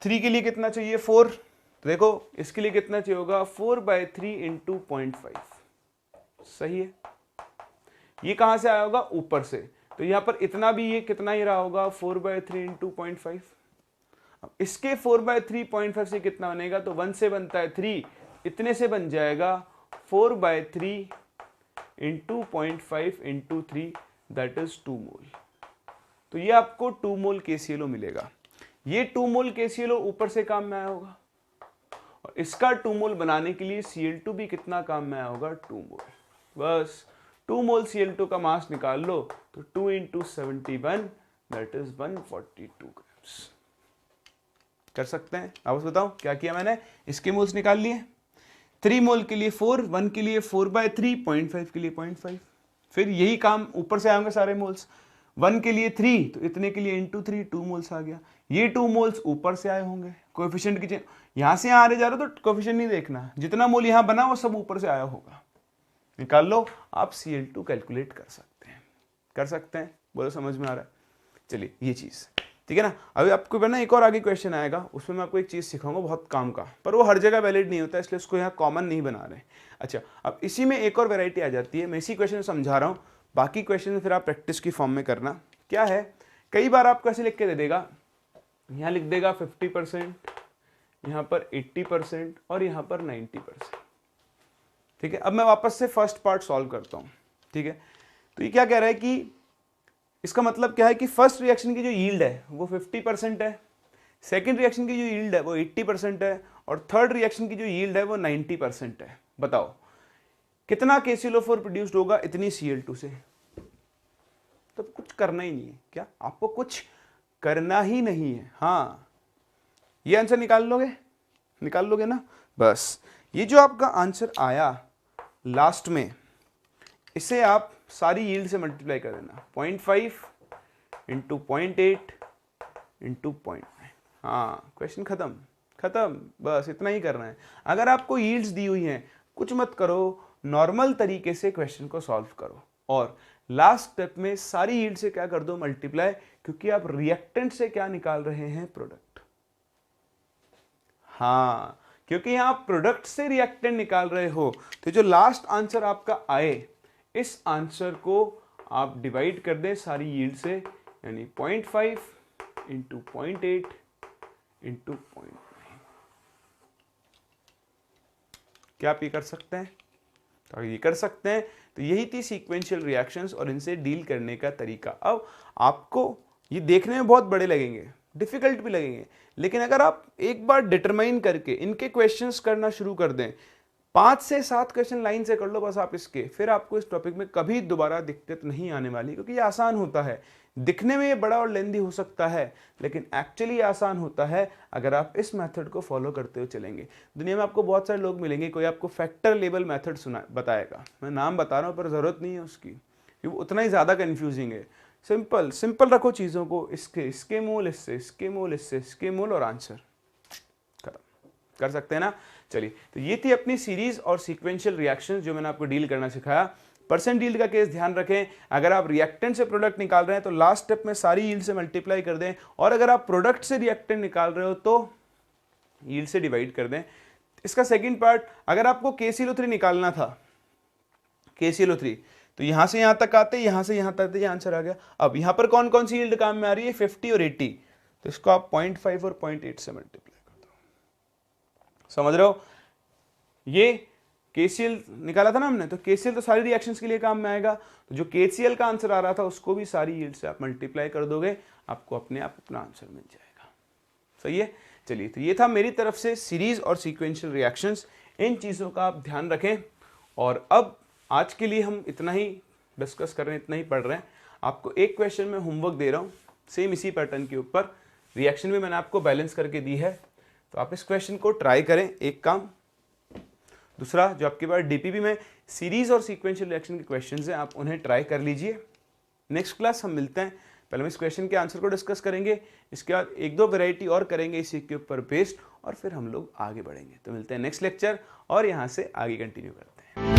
3 के लिए कितना चाहिए, 4, तो देखो इसके लिए कितना चाहिए होगा, 4/3 इंटू 0.5। सही है, ये कहां से आया होगा, ऊपर से, तो यहां पर इतना भी ये कितना ही रहा होगा, 4/3 इंटू 0.5। अब इसके 4/3.5 से कितना बनेगा, तो 1 से बनता है 3, इतने से बन जाएगा 4/3 इंटू 0.5 इंटू 3, दैट इज 2 मोल। तो ये आपको 2 मोल KClO मिलेगा। ये 2 मोल KClO ऊपर से काम में आया होगा और इसका 2 मोल बनाने के लिए Cl2 भी कितना काम में आया होगा, 2 मोल। बस 2 मोल Cl2 का मास निकाल लो तो 2 × 71 दैट इज 142 ग्राम्स। कर सकते हैं। अब बताओ क्या किया मैंने, इसके मोल्स निकाल लिए। 3 मोल के लिए 4, 1 के लिए 4/3, 0.5 के लिए 0.5। फिर यही काम ऊपर से आएंगे सारे मोल्स। 1 के लिए 3 तो इतने के लिए × 3 2 मोल्स आ गया। ये 2 मोल्स ऊपर से आए होंगे। कोएफिशिएंट की यहां से यहां आ रहे जा रहे हो तो कोएफिशिएंट नहीं देखना, जितना मोल यहां बना वो सब ऊपर से आया होगा। निकाल लो, आप Cl2 कैलकुलेट कर सकते हैं। कर सकते हैं, बोलो समझ में आ रहा है। चलिए ये चीज ठीक है ना। अभी आपको ना एक और आगे क्वेश्चन आएगा, उसमें मैं आपको एक चीज सिखाऊंगा बहुत काम का, पर वो हर जगह वैलिड नहीं होता, इसलिए उसको यहाँ कॉमन नहीं बना रहे। अच्छा, अब इसी में एक और वैरायटी आ जाती है, मैं इसी क्वेश्चन में समझा रहा हूँ, बाकी क्वेश्चन फिर आप प्रैक्टिस की फॉर्म में करना। क्या है, कई बार आपको ऐसे लिख के दे देगा, यहाँ लिख देगा 50%, यहाँ पर 80% और यहाँ पर 90%। ठीक है, अब मैं वापस से फर्स्ट पार्ट सॉल्व करता हूँ। ठीक है, तो ये क्या कह रहा है कि इसका मतलब क्या है कि फर्स्ट रिएक्शन की जो यील्ड है वो 50% है, सेकंड रिएक्शन की जो यील्ड है वो 80% है और थर्ड रिएक्शन की जो यील्ड है वो 90% है। बताओ कितना KClO4 प्रोड्यूस्ड होगा इतनी Cl2 से। तो कुछ करना ही नहीं है क्या, आपको कुछ करना ही नहीं है। हाँ, ये आंसर निकाल लोगे ना। बस ये जो आपका आंसर आया लास्ट में, इसे आप सारी यील्ड से मल्टीप्लाई कर देना, 0.5 × 0.8 × 0.9। हाँ, क्वेश्चन खत्म। बस इतना ही करना है। अगर आपको यील्ड्स दी हुई हैं, कुछ मत करो, नॉर्मल तरीके से क्वेश्चन को सॉल्व करो और लास्ट स्टेप में सारी यील्ड से क्या कर दो, मल्टीप्लाई, क्योंकि आप रिएक्टेंट से क्या निकाल रहे हैं, प्रोडक्ट। हाँ, क्योंकि यहां प्रोडक्ट से रिएक्टेंट निकाल रहे हो, तो जो लास्ट आंसर आपका आए, इस आंसर को आप डिवाइड कर दें सारी यील्ड से, यानी 0.5 × 0.8 × 0.9। क्या आप ये कर सकते हैं? तो ये कर सकते हैं। तो यही थी सीक्वेंशियल रिएक्शंस और इनसे डील करने का तरीका। अब आपको ये देखने में बहुत बड़े लगेंगे, डिफिकल्ट भी लगेंगे, लेकिन अगर आप एक बार डिटरमाइन करके इनके क्वेश्चंस करना शुरू कर दें, 5 से 7 क्वेश्चन लाइन से कर लो बस आप इसके, फिर आपको इस टॉपिक में कभी दोबारा दिक्कत नहीं आने वाली, क्योंकि ये आसान होता है। दिखने में ये बड़ा और लेंदी हो सकता है, लेकिन एक्चुअली आसान होता है अगर आप इस मेथड को फॉलो करते हुए चलेंगे। दुनिया में आपको बहुत सारे लोग मिलेंगे, कोई आपको फैक्टर लेवल मेथड बताएगा, मैं नाम बता रहा हूँ पर जरूरत नहीं है उसकी, क्योंकि उतना ही ज़्यादा कन्फ्यूजिंग है। सिंपल रखो चीज़ों को, इसके मोल, इसके मोल और आंसर खत्म। कर सकते हैं ना। चलिए, तो ये थी अपनी सीरीज और सीक्वेंशियल रिएक्शंस जो मैंने आपको डील करना सिखाया। परसेंट यील्ड का केस ध्यान रखें, अगर आप रिएक्टेंट से प्रोडक्ट निकाल रहे हैं तो लास्ट स्टेप में सारी यील्ड से मल्टीप्लाई कर दें, और अगर आप प्रोडक्ट से रिएक्टेंट निकाल रहे हो तो यील्ड से डिवाइड कर दें। इसका सेकंड पार्ट, अगर आपको KClO3 निकालना था, KClO3, तो यहां से यहां तक आते, यहां से यहां तक, ये आंसर आ गया। अब यहां पर कौन कौन सी यील्ड काम में आ रही है, 50 और 80, तो इसको आप 0.5 और 0.8 से मल्टीप्लाई कर दो। समझ रहे हो, ये KCl निकाला था ना हमने, तो KCl तो सारी रिएक्शंस के लिए काम में आएगा, तो जो KCl का आंसर आ रहा था उसको भी सारी यील्ड से आप मल्टीप्लाई कर दोगे, आपको अपने आप अपना आंसर मिल जाएगा। सही है। चलिए, तो ये था मेरी तरफ से सीरीज और सीक्वेंशियल रिएक्शंस। इन चीज़ों का आप ध्यान रखें, और अब आज के लिए हम इतना ही डिस्कस कर रहे हैं, इतना ही पढ़ रहे हैं। आपको एक क्वेश्चन में होमवर्क दे रहा हूँ, सेम इसी पैटर्न के ऊपर, रिएक्शन भी मैंने आपको बैलेंस करके दी है, तो आप इस क्वेश्चन को ट्राई करें, एक काम। दूसरा, जो आपके पास DPP में सीरीज और सीक्वेंशियल रिएक्शन के क्वेश्चंस हैं, आप उन्हें ट्राई कर लीजिए। नेक्स्ट क्लास हम मिलते हैं, पहले हम इस क्वेश्चन के आंसर को डिस्कस करेंगे, इसके बाद 1-2 वैरायटी और करेंगे इसी के ऊपर बेस्ड, और फिर हम लोग आगे बढ़ेंगे। तो मिलते हैं नेक्स्ट लेक्चर और यहाँ से आगे कंटिन्यू करते हैं।